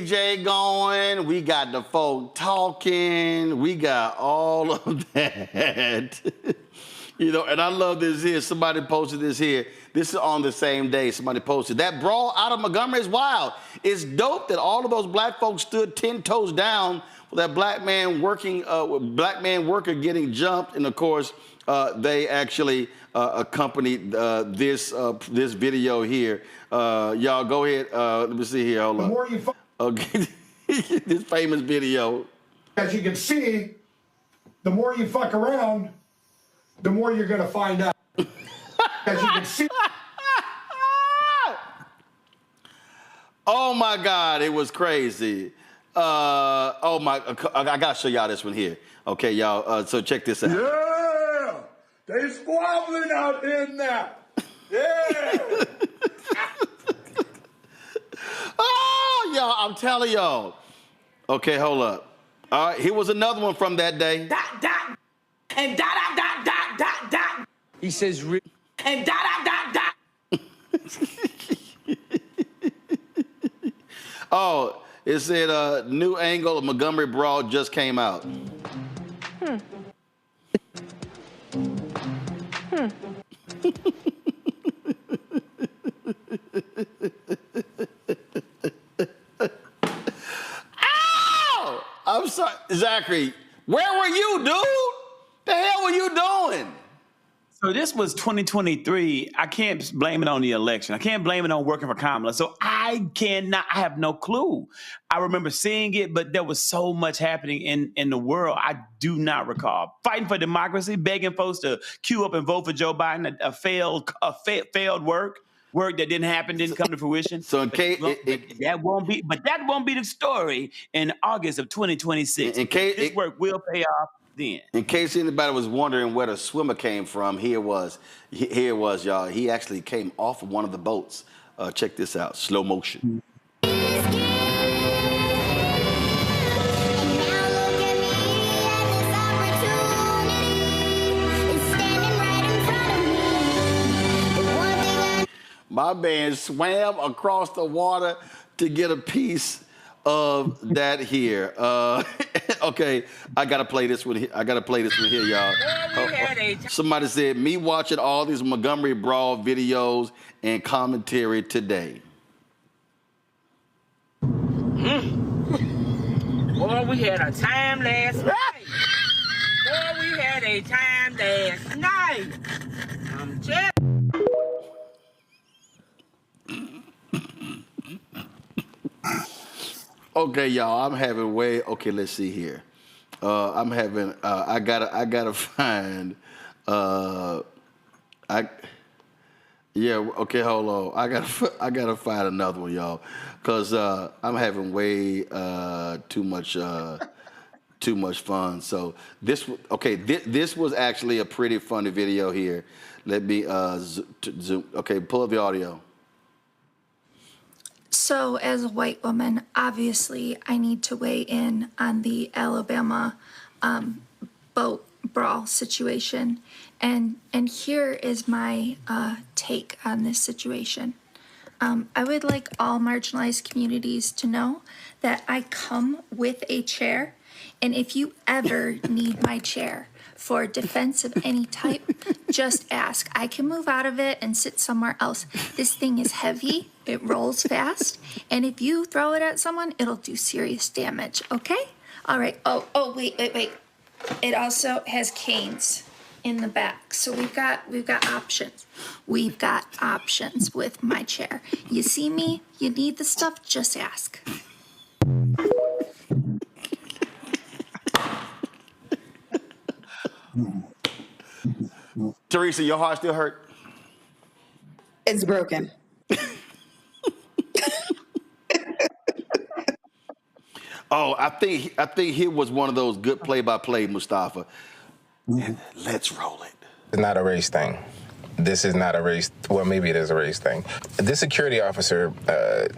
DJ going. We got the folk talking. We got all of that. You know, and I love this here. Somebody posted this here. This is on the same day. Somebody posted that brawl out of Montgomery is wild. It's dope that all of those black folks stood 10 toes down for that black man worker getting jumped. And of course, they actually accompanied this video here. Y'all go ahead. Let me see here. Hold on. The more you okay. This famous video. As you can see, the more you fuck around, the more you're going to find out. As you can see. Oh my God, it was crazy. I gotta show y'all this one here. Okay, y'all. So check this out. Yeah, they squabbling out there now. Yeah. Oh, y'all, I'm telling y'all. Okay, hold up. All right, here was another one from that day. And dot. He says, And dot. Oh, it said new angle of Montgomery Brawl just came out. Ow! I'm sorry, Zachary. Where were you, dude? The hell were you doing? So this was 2023. I can't blame it on the election. I can't blame it on working for Kamala. So I have no clue. I remember seeing it, but there was so much happening in the world. I do not recall. Fighting for democracy, begging folks to queue up and vote for Joe Biden, a failed work that didn't happen, didn't come to fruition. So in case that won't be the story in August of 2026. This work will pay off. Then. In case anybody was wondering where the swimmer came from, here it was, y'all. He actually came off of one of the boats. Check this out, slow motion. My man swam across the water to get a piece of that here. Okay, I gotta play this one here. Y'all. Somebody said, me watching all these Montgomery Brawl videos and commentary today. Boy, we had a time last night. I'm just... Okay, y'all, I'm having okay, let's see here. I gotta find, okay, hold on. I gotta find another one, y'all, because I'm having way too much fun. So this was actually a pretty funny video here. Let me zoom. Okay, pull up the audio. So as a white woman, obviously I need to weigh in on the Alabama boat brawl situation. And here is my take on this situation. I would like all marginalized communities to know that I come with a chair. And if you ever need my chair for defense of any type, just ask. I can move out of it and sit somewhere else. This thing is heavy, it rolls fast, and if you throw it at someone, it'll do serious damage, okay? All right, wait. It also has canes in the back, so we've got options. We've got options with my chair. You see me, you need the stuff, just ask. Teresa, your heart still hurt? It's broken. Oh, I think he was one of those good play-by-play, Mustafa. Let's roll it. It's not a race thing. This is not a race. Well, maybe it is a race thing. This security officer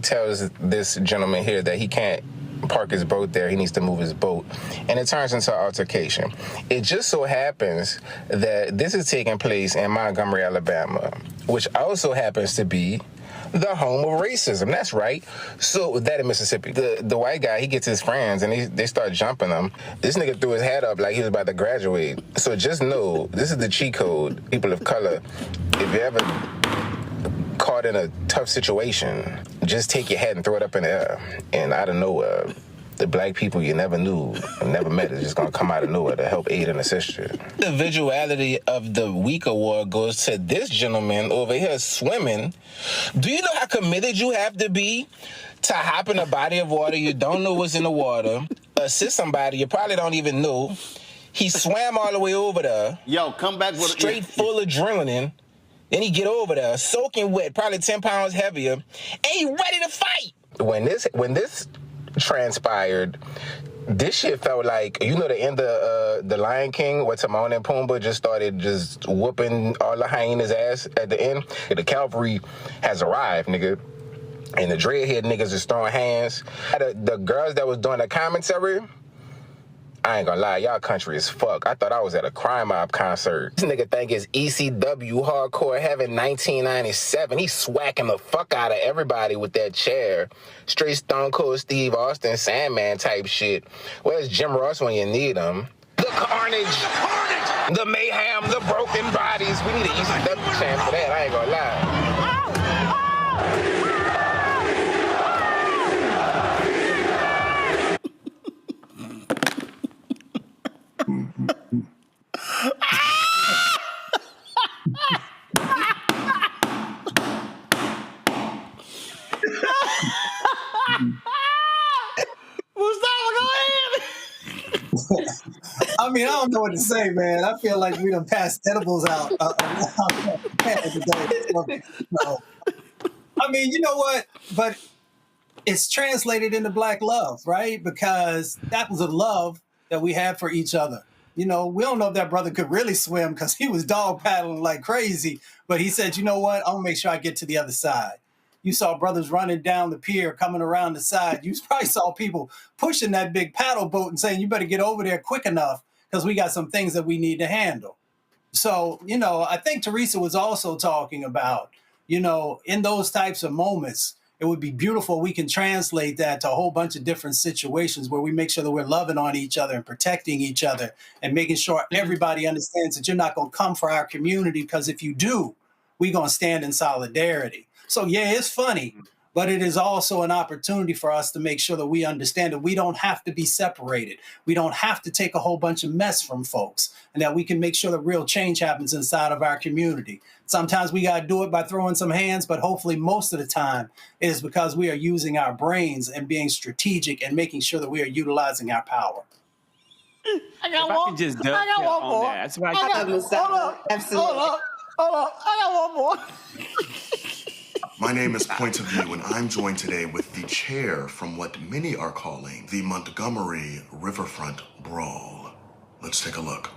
tells this gentleman here that he can't park his boat there. He needs to move his boat. And it turns into an altercation. It just so happens that this is taking place in Montgomery, Alabama, which also happens to be the home of racism. That's right. So that in Mississippi, the white guy, he gets his friends and they start jumping him. This nigga threw his hat up like he was about to graduate. So just know, this is the cheat code, people of color. If you ever caught in a tough situation, just take your hat and throw it up in the air. And out of nowhere, the black people you never knew, never met, is just gonna come out of nowhere to help aid and assist you. The visuality of the week award goes to this gentleman over here swimming. Do you know how committed you have to be to hop in a body of water you don't know what's in the water, assist somebody you probably don't even know? He swam all the way over there. Yo, come back with straight full of adrenaline. Then he get over there, soaking wet, probably 10 pounds heavier, and he ready to fight. When this transpired, this shit felt like, you know, the end of The Lion King, where Timon and Pumbaa just started just whooping all the hyenas' ass at the end. The cavalry has arrived, nigga. And the dreadhead niggas is throwing hands. The girls that was doing the commentary, I ain't gonna lie, y'all country as fuck. I thought I was at a crime mob concert. This nigga think it's ECW Hardcore Heaven 1997. He swacking the fuck out of everybody with that chair. Straight Stone Cold Steve Austin Sandman type shit. Where's Jim Ross when you need him? The carnage, the mayhem, the broken bodies. We need an ECW chant for that, I ain't gonna lie. I mean, I don't know what to say, man. I feel like we done passed edibles out. No. I mean, you know what? But it's translated into black love, right? Because that was a love that we had for each other. You know, we don't know if that brother could really swim because he was dog paddling like crazy. But he said, you know what? I'm going to make sure I get to the other side. You saw brothers running down the pier, coming around the side. You probably saw people pushing that big paddle boat and saying, you better get over there quick enough because we got some things that we need to handle. So, you know, I think Teresa was also talking about, you know, in those types of moments, it would be beautiful. We can translate that to a whole bunch of different situations where we make sure that we're loving on each other and protecting each other and making sure everybody understands that you're not going to come for our community, because if you do, we're going to stand in solidarity. So, yeah, it's funny, but it is also an opportunity for us to make sure that we understand that we don't have to be separated. We don't have to take a whole bunch of mess from folks, and that we can make sure that real change happens inside of our community. Sometimes we got to do it by throwing some hands, but hopefully most of the time it is because we are using our brains and being strategic and making sure that we are utilizing our power. I got one. Just I got one more. That's why Absolutely. Hold on. I got one more. My name is Point of View, and I'm joined today with the chair from what many are calling the Montgomery Riverfront Brawl. Let's take a look.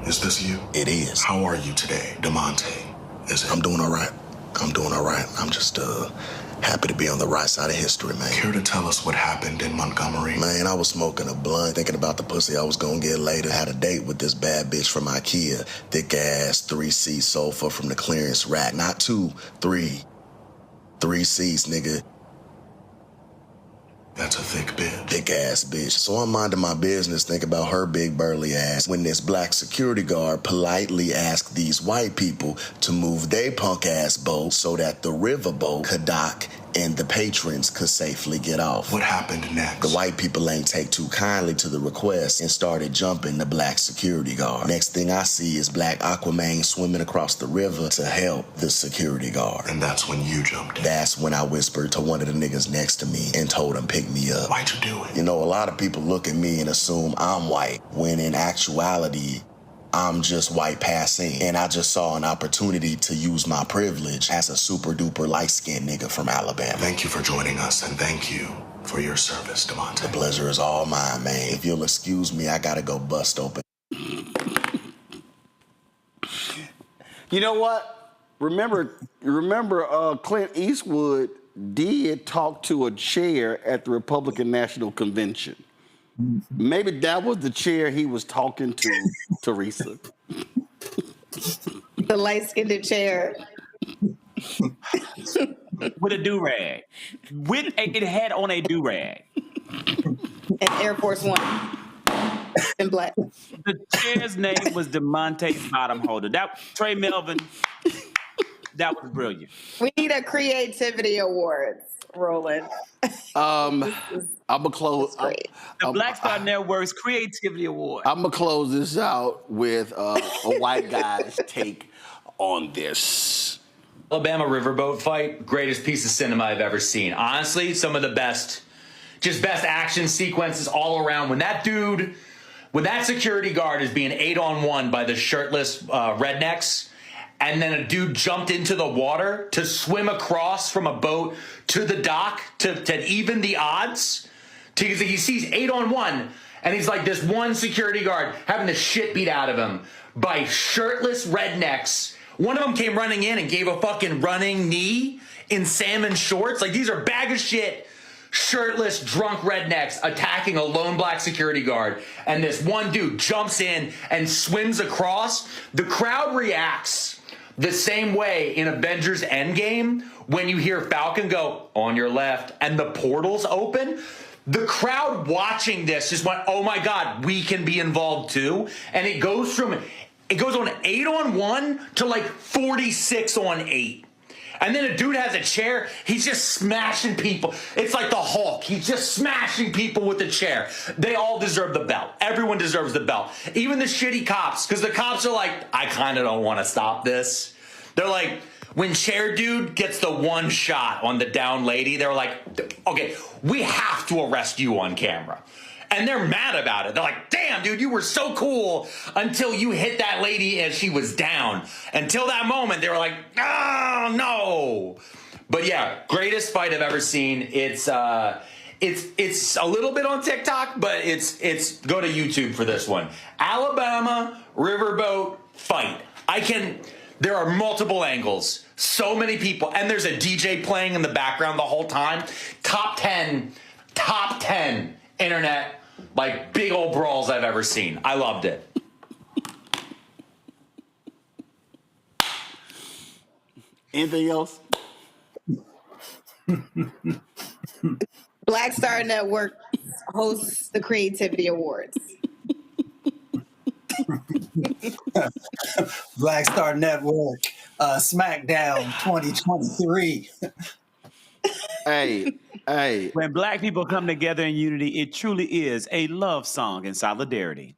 Is this you? It is. How are you today, DeMonte? Is it? I'm doing all right. I'm just happy to be on the right side of history, man. Care to tell us what happened in Montgomery? Man, I was smoking a blunt, thinking about the pussy I was gonna get later. I had a date with this bad bitch from IKEA. Thick ass, 3-seat sofa from the clearance rack. Not 2, 3. 3 seats, nigga. That's a thick bitch. Thick ass bitch. So I'm minding my business, thinking about her big burly ass, when this black security guard politely asked these white people to move their punk ass boat so that the riverboat could dock and the patrons could safely get off. What happened next? The white people ain't take too kindly to the request and started jumping the black security guard. Next thing I see is black Aquaman swimming across the river to help the security guard. And that's when you jumped in. That's when I whispered to one of the niggas next to me and told him pick me up. Why'd you do it? You know, a lot of people look at me and assume I'm white, when in actuality, I'm just white passing, and I just saw an opportunity to use my privilege as a super duper light-skinned nigga from Alabama. Thank you for joining us, and thank you for your service, DeMonte. The pleasure is all mine, man. If you'll excuse me, I gotta go bust open. You know what? Remember, Clint Eastwood did talk to a chair at the Republican National Convention. Maybe that was the chair he was talking to, Teresa. The light-skinned chair. With a do-rag. It had on a do-rag. And Air Force One. In black. The chair's name was DeMonte Bottom Holder. That Trey Melvin, that was brilliant. We need a creativity award, Roland. I'm gonna close. The Black Star Network's Creativity Award. I'm gonna close this out with a white guy's take on this. Alabama riverboat fight, greatest piece of cinema I've ever seen. Honestly, some of the best action sequences all around. When that security guard is being 8-on-1 by the shirtless rednecks, and then a dude jumped into the water to swim across from a boat to the dock to even the odds. He sees 8-on-1, and he's like this one security guard having the shit beat out of him by shirtless rednecks. One of them came running in and gave a fucking running knee in salmon shorts. Like, these are bag of shit, shirtless, drunk rednecks attacking a lone black security guard. And this one dude jumps in and swims across. The crowd reacts the same way in Avengers Endgame when you hear Falcon go, "On your left," and the portals open. The crowd watching this just went, "Oh my God, we can be involved too." And it goes on 8-on-1 to like 46-on-8. And then a dude has a chair. He's just smashing people. It's like the Hulk. He's just smashing people with the chair. They all deserve the belt. Everyone deserves the belt. Even the shitty cops, because the cops are like, "I kind of don't want to stop this." They're like, when chair dude gets the one shot on the down lady, they're like, "Okay, we have to arrest you on camera." And they're mad about it. They're like, "Damn, dude, you were so cool until you hit that lady as she was down." Until that moment, they were like, "Oh, no." But yeah, greatest fight I've ever seen. It's a little bit on TikTok, but it's go to YouTube for this one. Alabama riverboat fight. There are multiple angles, so many people, and there's a DJ playing in the background the whole time. Top 10 internet, like, big old brawls I've ever seen. I loved it. Anything else? Black Star Network hosts the Creativity Awards. Black Star Network, SmackDown 2023. Hey. When black people come together in unity, it truly is a love song in solidarity.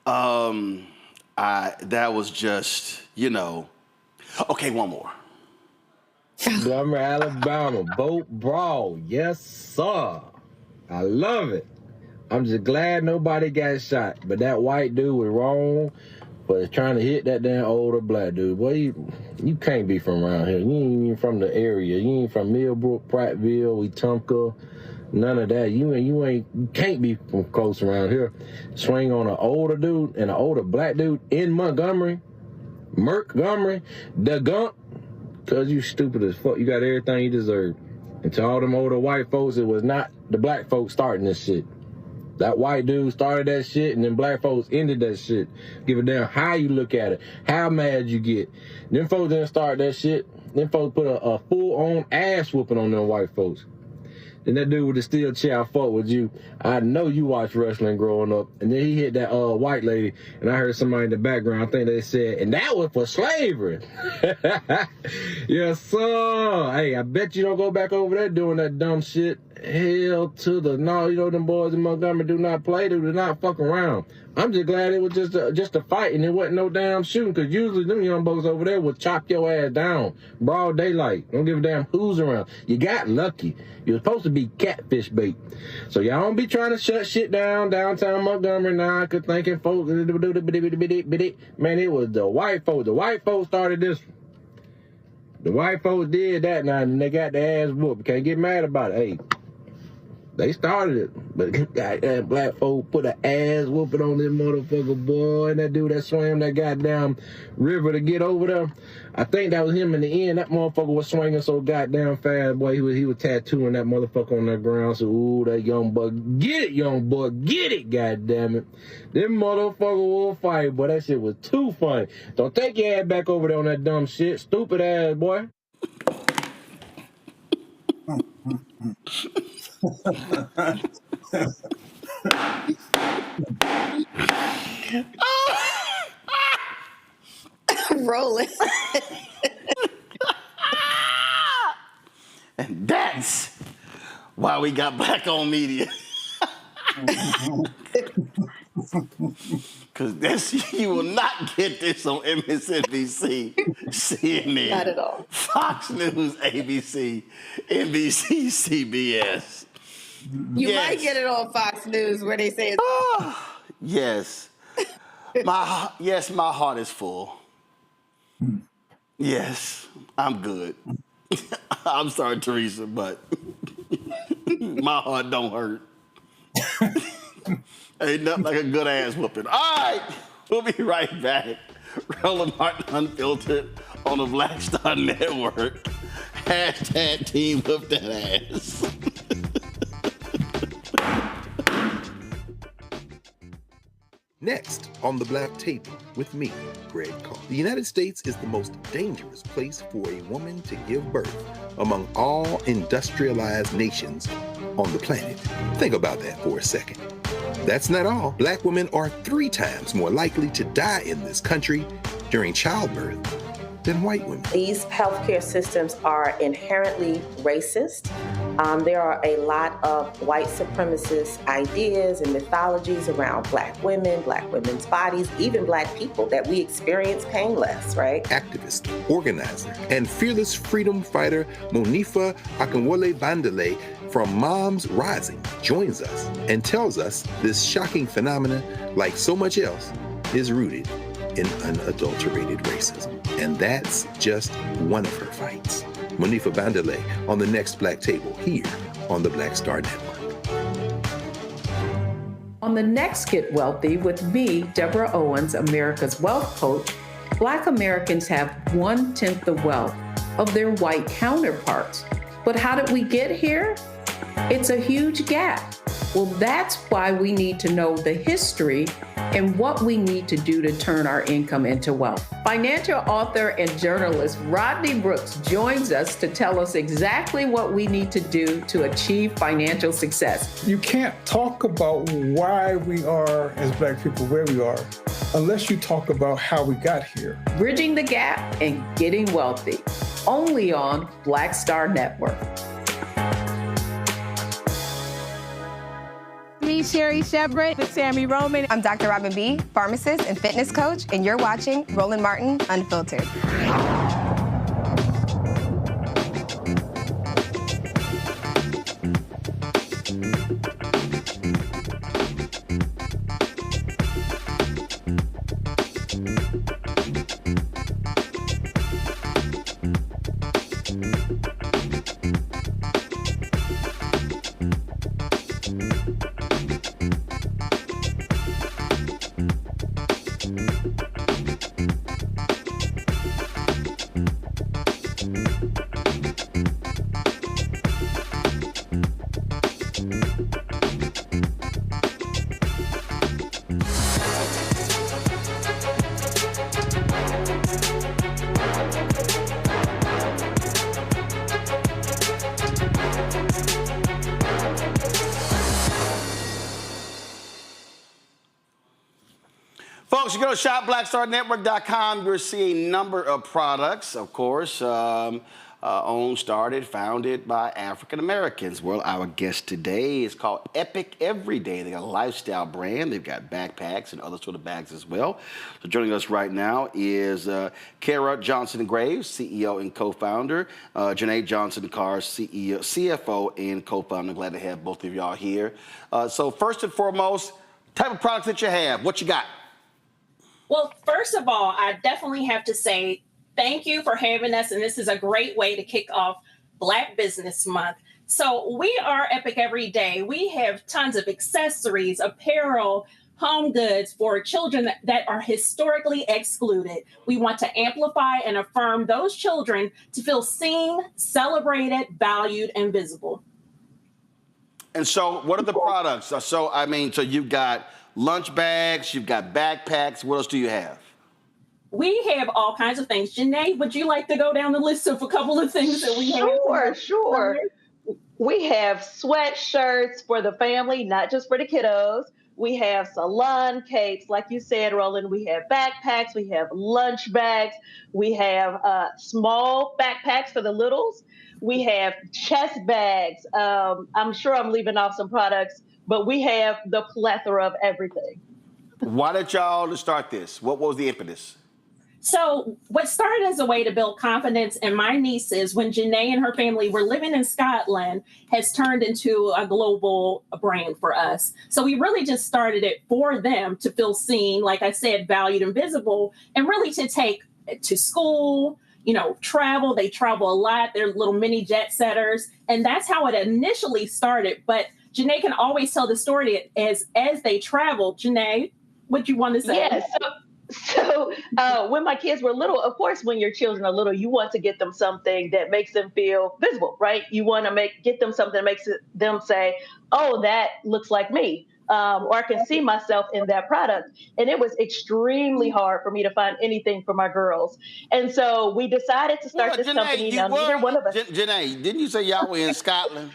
That was just, Okay, one more. Montgomery, Alabama, boat brawl. Yes, sir. I love it. I'm just glad nobody got shot. But that white dude was wrong for trying to hit that damn older black dude. Boy, you can't be from around here. You ain't even from the area. You ain't from Millbrook, Prattville, Wetumpka, none of that. You can't be from close around here. Swing on an older dude and an older black dude in Montgomery, the Gump, because you stupid as fuck. You got everything you deserve. And to all them older white folks, it was not the black folks starting this shit. That white dude started that shit, and then black folks ended that shit. Give a damn how you look at it, how mad you get. Them folks didn't start that shit. Them folks put a full-on ass whooping on them white folks. Then that dude with the steel chair, I fought with you. I know you watched wrestling growing up. And then he hit that white lady, and I heard somebody in the background, I think they said, "And that was for slavery." Yes, sir. Hey, I bet you don't go back over there doing that dumb shit. Hell to the no. You know them boys in Montgomery do not play. They do not fuck around. I'm just glad it was just a fight and it wasn't no damn shooting, because usually them young bucks over there would chop your ass down. Broad daylight. Don't give a damn who's around. You got lucky. You're supposed to be catfish bait. So y'all don't be trying to shut shit down downtown Montgomery now, cause thinking folks, man, it was the white folks. The white folks started this. The white folks did that now, and they got their ass whooped. Can't get mad about it. Hey, They started it, but goddamn black folk put an ass whooping on this motherfucker, boy. And that dude that swam that goddamn river to get over there, I think that was him in the end. That motherfucker was swinging so goddamn fast, boy. He was tattooing that motherfucker on that ground. So, ooh, that young boy, get it, young boy, get it, goddamn it. Them motherfucker will fight, boy. That shit was too funny. Don't take your ass back over there on that dumb shit, stupid ass boy. Rolling. And that's why we got black on media. Because you will not get this on MSNBC, CNN, Not at all. Fox News, ABC, NBC, CBS. You might get it on Fox News where they say it's Yes. My heart is full. Yes, I'm good. I'm sorry, Teresa, but my heart don't hurt. Ain't nothing like a good ass whooping. All right, we'll be right back. Roland Martin Unfiltered on the Black Star Network. Hashtag team whip that ass. Next on The Black Table with me, Greg Carr. The United States is the most dangerous place for a woman to give birth among all industrialized nations on the planet. Think about that for a second. That's not all. Black women are 3 times more likely to die in this country during childbirth than white women. These healthcare systems are inherently racist. There are a lot of white supremacist ideas and mythologies around black women's bodies, even black people, that we experience painless, right? Activist, organizer, and fearless freedom fighter Monifa Akinwole Bandele from Moms Rising joins us and tells us this shocking phenomenon, like so much else, is rooted in unadulterated racism. And that's just one of her fights. Monifa Bandele on the next Black Table here on the Black Star Network. On the next Get Wealthy with me, Deborah Owens, America's Wealth Coach, Black Americans have 1/10 the wealth of their white counterparts. But how did we get here? It's a huge gap. Well, that's why we need to know the history and what we need to do to turn our income into wealth. Financial author and journalist Rodney Brooks joins us to tell us exactly what we need to do to achieve financial success. You can't talk about why we are, as Black people, where we are, unless you talk about how we got here. Bridging the Gap and Getting Wealthy, only on Black Star Network. Me, Sherry Shepard, with Sammy Roman. I'm Dr. Robin B., pharmacist and fitness coach, and you're watching Roland Martin Unfiltered. Folks, you go to shopblackstarnetwork.com. You'll see a number of products, of course, owned, started, founded by African Americans. Well, our guest today is called Epic Everyday. They got a lifestyle brand. They've got backpacks and other sort of bags as well. So joining us right now is Kara Johnson-Graves, CEO and co-founder. Janae Johnson-Carr, CEO, CFO and co-founder. Glad to have both of y'all here. So first and foremost, type of products that you have. What you got? Well, first of all, I definitely have to say thank you for having us. And this is a great way to kick off Black Business Month. So we are Epic every day. We have tons of accessories, apparel, home goods for children that are historically excluded. We want to amplify and affirm those children to feel seen, celebrated, valued, and visible. And so what are the products? So you've got lunch bags, you've got backpacks. What else do you have? We have all kinds of things. Janae, would you like to go down the list of a couple of things that we have? Sure. We have sweatshirts for the family, not just for the kiddos. We have salon capes, like you said, Roland. We have backpacks. We have lunch bags. We have small backpacks for the littles. We have chest bags. I'm sure I'm leaving off some products, but we have the plethora of everything. Why did y'all start this? What was the impetus? So what started as a way to build confidence in my nieces when Janae and her family were living in Scotland has turned into a global brand for us. So we really just started it for them to feel seen, like I said, valued and visible, and really to take to school, travel. They travel a lot. They're little mini jet setters. And that's how it initially started. But Janae can always tell the story as they travel. Janae, what do you want to say? Yes. So when my kids were little, of course, when your children are little, you want to get them something that makes them feel visible, right? You want to get them something that makes them say, oh, that looks like me. Or I can see myself in that product. And it was extremely hard for me to find anything for my girls. And so we decided to start this company. Now, neither one of us. Janae, didn't you say y'all were in Scotland?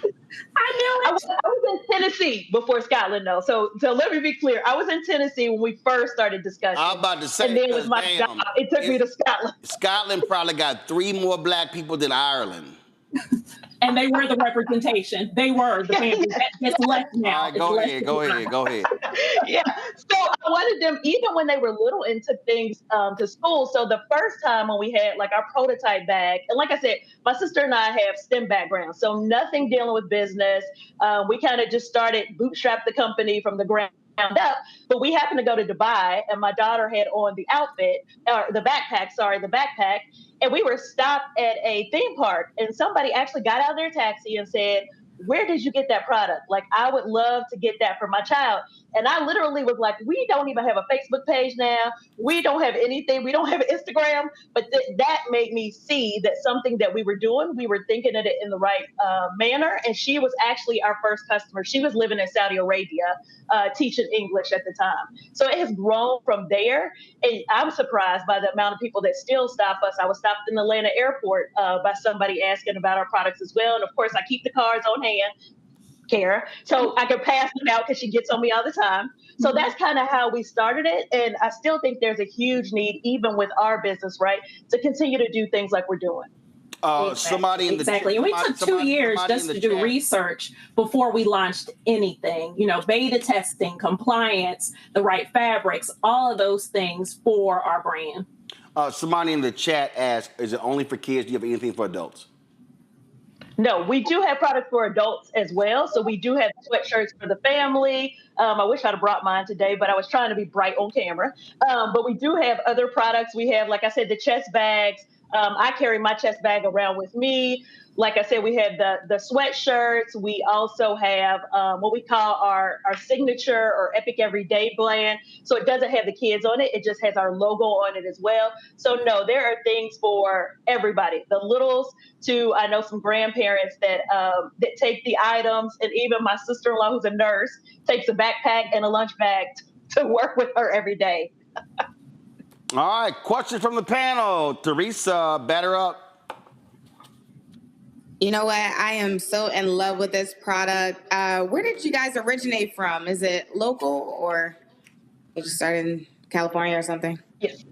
I was in Tennessee before Scotland, though. So let me be clear. I was in Tennessee when we first started discussing. I'm about to say, and then with my job, it took me to Scotland. Scotland probably got 3 more black people than Ireland. And they were the representation. They were the family. It's left now. All right, go ahead. Yeah. So I wanted them, even when they were little, and took things to school. So the first time when we had like our prototype bag, and like I said, my sister and I have STEM background, so nothing dealing with business. We kind of just started bootstrap the company from the ground up. But we happened to go to Dubai, and my daughter had on the backpack. And we were stopped at a theme park, and somebody actually got out of their taxi and said, where did you get that product? Like, I would love to get that for my child. And I literally was like, we don't even have a Facebook page now. We don't have anything. We don't have an Instagram. But that made me see that something that we were doing, we were thinking of it in the right manner. And she was actually our first customer. She was living in Saudi Arabia, teaching English at the time. So it has grown from there. And I'm surprised by the amount of people that still stop us. I was stopped in the Atlanta airport by somebody asking about our products as well. And of course, I keep the cards on hand. Kara, so I can pass them out because she gets on me all the time. So that's kind of how we started it. And I still think there's a huge need, even with our business, right, to continue to do things like we're doing. Somebody in the exactly. And we took 2 years just to do research before we launched anything, beta testing, compliance, the right fabrics, all of those things for our brand. Somebody in the chat asked, is it only for kids? Do you have anything for adults? No, we do have products for adults as well. So we do have sweatshirts for the family. I wish I'd have brought mine today, but I was trying to be bright on camera. But we do have other products. We have, like I said, the chest bags. I carry my chest bag around with me. Like I said, we have the sweatshirts. We also have what we call our signature or Epic Everyday brand. So it doesn't have the kids on it. It just has our logo on it as well. So no, there are things for everybody. The littles to, I know some grandparents that take the items, and even my sister-in-law who's a nurse takes a backpack and a lunch bag to work with her every day. All right, question from the panel. Teresa, batter up. You know what? I am so in love with this product. Where did you guys originate from? Is it local, or you just started in California or something? Yes.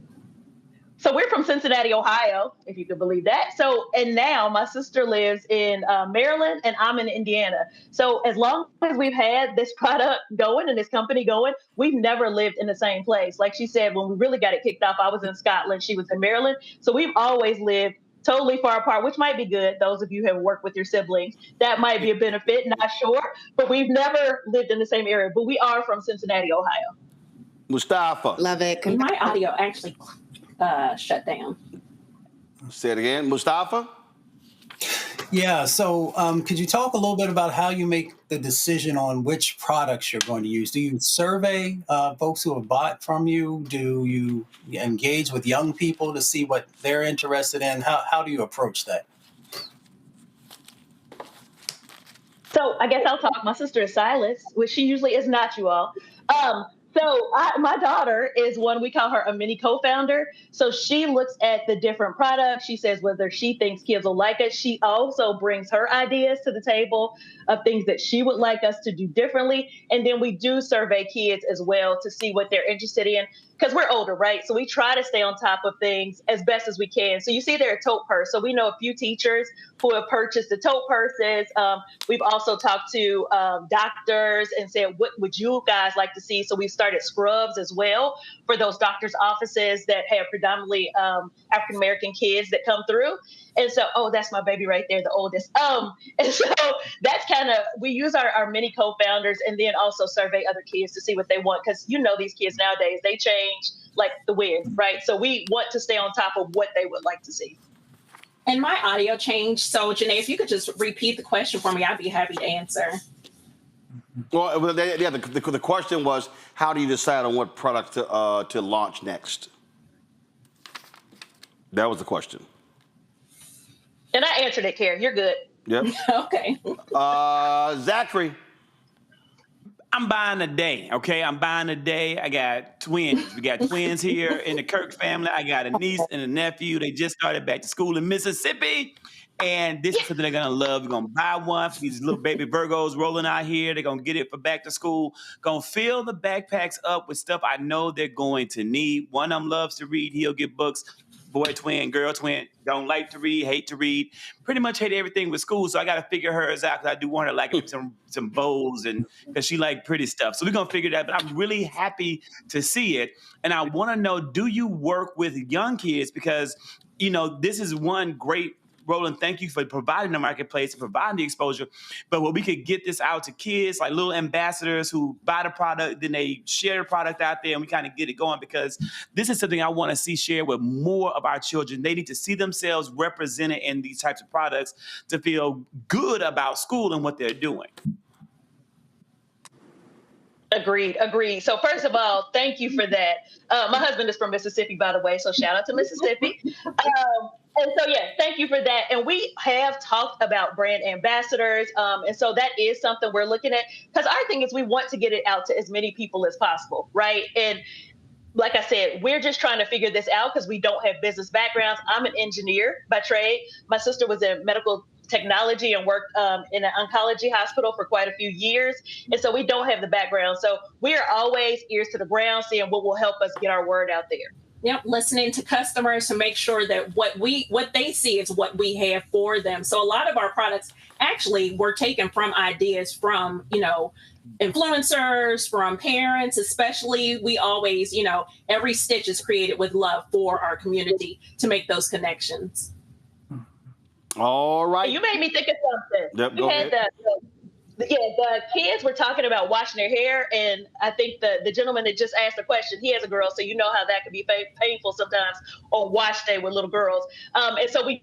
So we're from Cincinnati, Ohio, if you could believe that. And now my sister lives in Maryland, and I'm in Indiana. So as long as we've had this product going and this company going, we've never lived in the same place. Like she said, when we really got it kicked off, I was in Scotland, she was in Maryland. So we've always lived totally far apart, which might be good. Those of you who have worked with your siblings, that might be a benefit, not sure. But we've never lived in the same area. But we are from Cincinnati, Ohio. Mustafa. Love it. My audio actually shut down. Say it again. Mustafa? Yeah. So, could you talk a little bit about how you make the decision on which products you're going to use? Do you survey folks who have bought from you? Do you engage with young people to see what they're interested in? How do you approach that? So I guess I'll talk. My sister is Silas, which she usually is not, you all. My daughter is one, we call her a mini co-founder. So she looks at the different products. She says whether she thinks kids will like it. She also brings her ideas to the table of things that she would like us to do differently. And then we do survey kids as well to see what they're interested in, because we're older, right? So we try to stay on top of things as best as we can. So you see there a tote purse. So we know a few teachers who have purchased the tote purses. We've also talked to doctors and said, what would you guys like to see? So we started scrubs as well for those doctors' offices that have predominantly African-American kids that come through. And so, oh, that's my baby right there, the oldest. And so that's kind of, we use our mini co-founders and then also survey other kids to see what they want. Because you know these kids nowadays, they change like the wind, right? So we want to stay on top of what they would like to see. And my audio changed. So Janae, if you could just repeat the question for me, I'd be happy to answer. Well, the question was, how do you decide on what product to launch next? That was the question. And I answered it, Karen. You're good. Yep. Okay. Zachary. I'm buying a day, okay? I'm buying a day. I got twins. We got twins here in the Kirk family. I got a niece and a nephew. They just started back to school in Mississippi. And this is something they're going to love. We're going to buy one for these little baby Virgos rolling out here. They're going to get it for back to school. Going to fill the backpacks up with stuff I know they're going to need. One of them loves to read. He'll get books. Boy twin, girl twin, don't like to read, hate to read. Pretty much hate everything with school, so I got to figure hers out because I do want her like some bows and because she like pretty stuff. So we're going to figure that out. But I'm really happy to see it. And I want to know, do you work with young kids? Because, you know, this is one great, Roland, thank you for providing the marketplace and providing the exposure. But when we could get this out to kids, like little ambassadors who buy the product, then they share the product out there and we kind of get it going, because this is something I want to see shared with more of our children. They need to see themselves represented in these types of products to feel good about school and what they're doing. Agreed. So first of all, thank you for that. My husband is from Mississippi, by the way, so shout out to Mississippi. And so, yeah, thank you for that. And we have talked about brand ambassadors. And so that is something we're looking at, because our thing is we want to get it out to as many people as possible, right? And like I said, we're just trying to figure this out because we don't have business backgrounds. I'm an engineer by trade. My sister was in medical technology and worked in an oncology hospital for quite a few years. And so we don't have the background. So we are always ears to the ground, seeing what will help us get our word out there. Yep, listening to customers to make sure that what they see is what we have for them. So a lot of our products actually were taken from ideas from, you know, influencers, from parents, especially. We always, you know, every stitch is created with love for our community to make those connections. All right. You made me think of something. Yep, We had the kids were talking about washing their hair, and I think the gentleman that just asked the question, he has a girl, so you know how that can be painful sometimes on wash day with little girls. And so we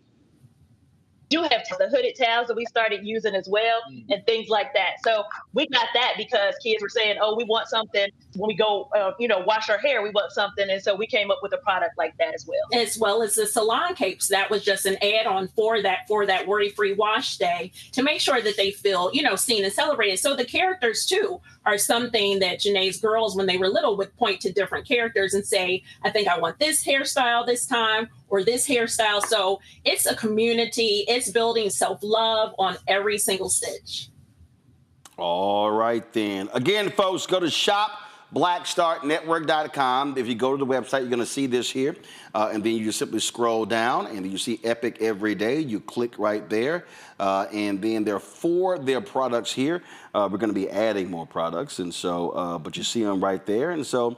do have the hooded towels that we started using as well, and things like that. So we got that because kids were saying, oh, we want something when we go, wash our hair, we want something. And so we came up with a product like that as well. As well as the salon capes. That was just an add-on for that worry-free wash day to make sure that they feel, you know, seen and celebrated. So the characters too are something that Janae's girls, when they were little, would point to different characters and say, I think I want this hairstyle this time, or this hairstyle. So it's a community. It's building self-love on every single stitch. All right, then. Again, folks, go to shopblackstarnetwork.com. If you go to the website, you're going to see this here. And then you just simply scroll down, and you see Epic Every Day. You click right there. And then there are 4 of their products here. We're going to be adding more products. And so, but you see them right there. And so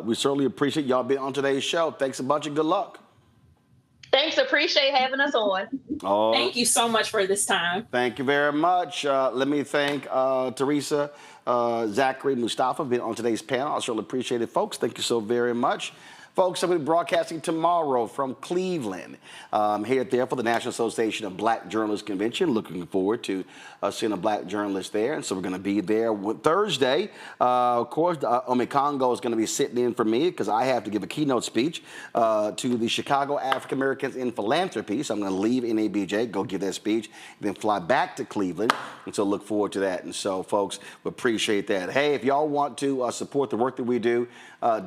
we certainly appreciate y'all being on today's show. Thanks a bunch and good luck. Thanks. Appreciate having us on. Thank you so much for this time. Thank you very much. Let me thank Teresa, Zachary, Mustafa, being on today's panel. I certainly appreciate it, folks. Thank you so very much. Folks, I'm going to be broadcasting tomorrow from Cleveland. Here there for the National Association of Black Journalists Convention. Looking forward to seeing a black journalist there. And so we're going to be there Thursday. Of course, Omi Congo is going to be sitting in for me because I have to give a keynote speech to the Chicago African Americans in Philanthropy. So I'm going to leave NABJ, go give that speech, then fly back to Cleveland. And so look forward to that. And so, folks, we appreciate that. Hey, if y'all want to support the work that we do,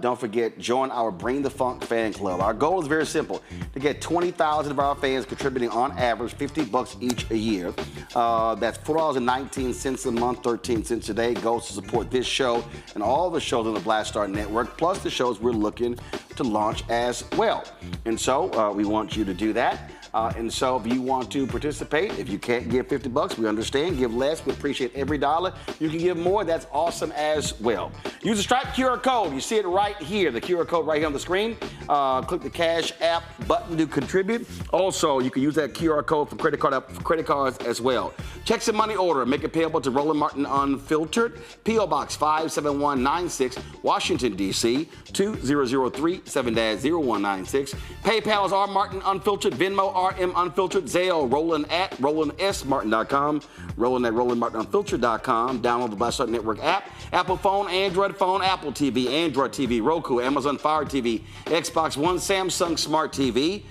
don't forget, join our Bring the Funk fan club. Our goal is very simple, to get 20,000 of our fans contributing on average $50 each a year. That's $4.19 a month, 13 cents a day, goes to support this show and all the shows on the Black Star Network, plus the shows we're looking to launch as well. And so we want you to do that. And so if you want to participate, if you can't give $50, we understand. Give less. We appreciate every dollar. You can give more. That's awesome as well. Use the Stripe QR code. You see it right here, the QR code right here on the screen. Click the Cash App button to contribute. Also, you can use that QR code for credit cards as well. Checks and money order. Make it payable to Roland Martin Unfiltered. P.O. Box 57196, Washington, D.C. 20037-0196. PayPal is R Martin Unfiltered. Venmo RM Unfiltered. Zelle Roland at RolandSMartin.com. Roland at RolandMartinUnfiltered.com. Download the Black Star Network app. Apple phone, Android phone, Apple TV, Android TV, Roku, Amazon Fire TV, Xbox One, Samsung Smart TV.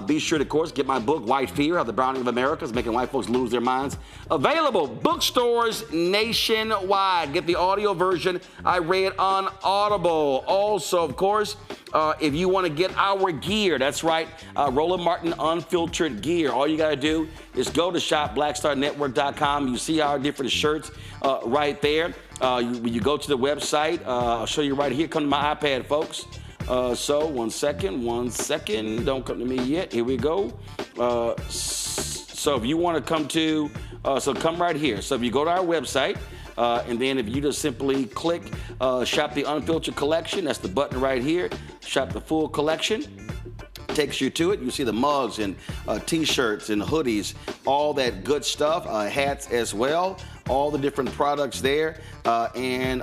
Be sure to, of course, get my book, White Fear, How the Browning of America is Making White Folks Lose Their Minds. Available bookstores nationwide. Get the audio version I read on Audible. Also, of course, if you want to get our gear, that's right, Roland Martin Unfiltered gear. All you got to do is go to shopblackstarnetwork.com. You see our different shirts right there. You go to the website. I'll show you right here. Come to my iPad, folks. So one second. Don't come to me yet. Here we go. So if you want to come to, so come right here. So if you go to our website, and then if you just simply click Shop the Unfiltered Collection, that's the button right here. Shop the full collection. Takes you to it. You see the mugs and t-shirts and hoodies, all that good stuff, hats as well, all the different products there. And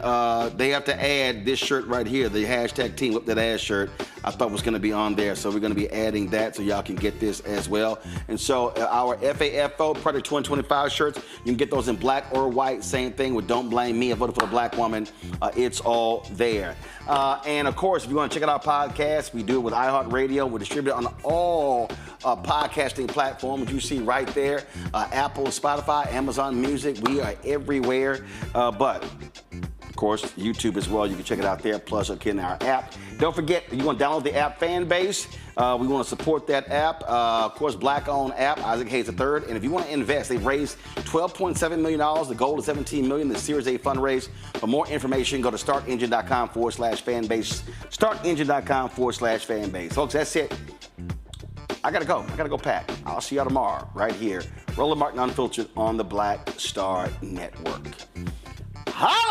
they have to add this shirt right here, the hashtag Team Whip That Ass shirt. I thought was going to be on there, so we're going to be adding that so y'all can get this as well. And so our FAFO Project 2025 shirts, you can get those in black or white. Same thing with Don't Blame Me, I Voted for the Black Woman. It's all there. And of course, if you want to check out our podcast, we do it with iHeartRadio. We're distributed on all podcasting platforms you see right there. Apple, Spotify, Amazon Music. We are everywhere. But of course, YouTube as well. You can check it out there. Plus, in our app. Don't forget, you want to download the app Fanbase. We want to support that app. Of course, black-owned app, Isaac Hayes III. And if you want to invest, they've raised $12.7 million. The goal is $17 million. The Series A fundraise. For more information, go to startengine.com/fanbase. Startengine.com/fanbase. Folks, that's it. I gotta go pack. I'll see y'all tomorrow right here. Roland Martin Unfiltered on the Black Star Network. Holla!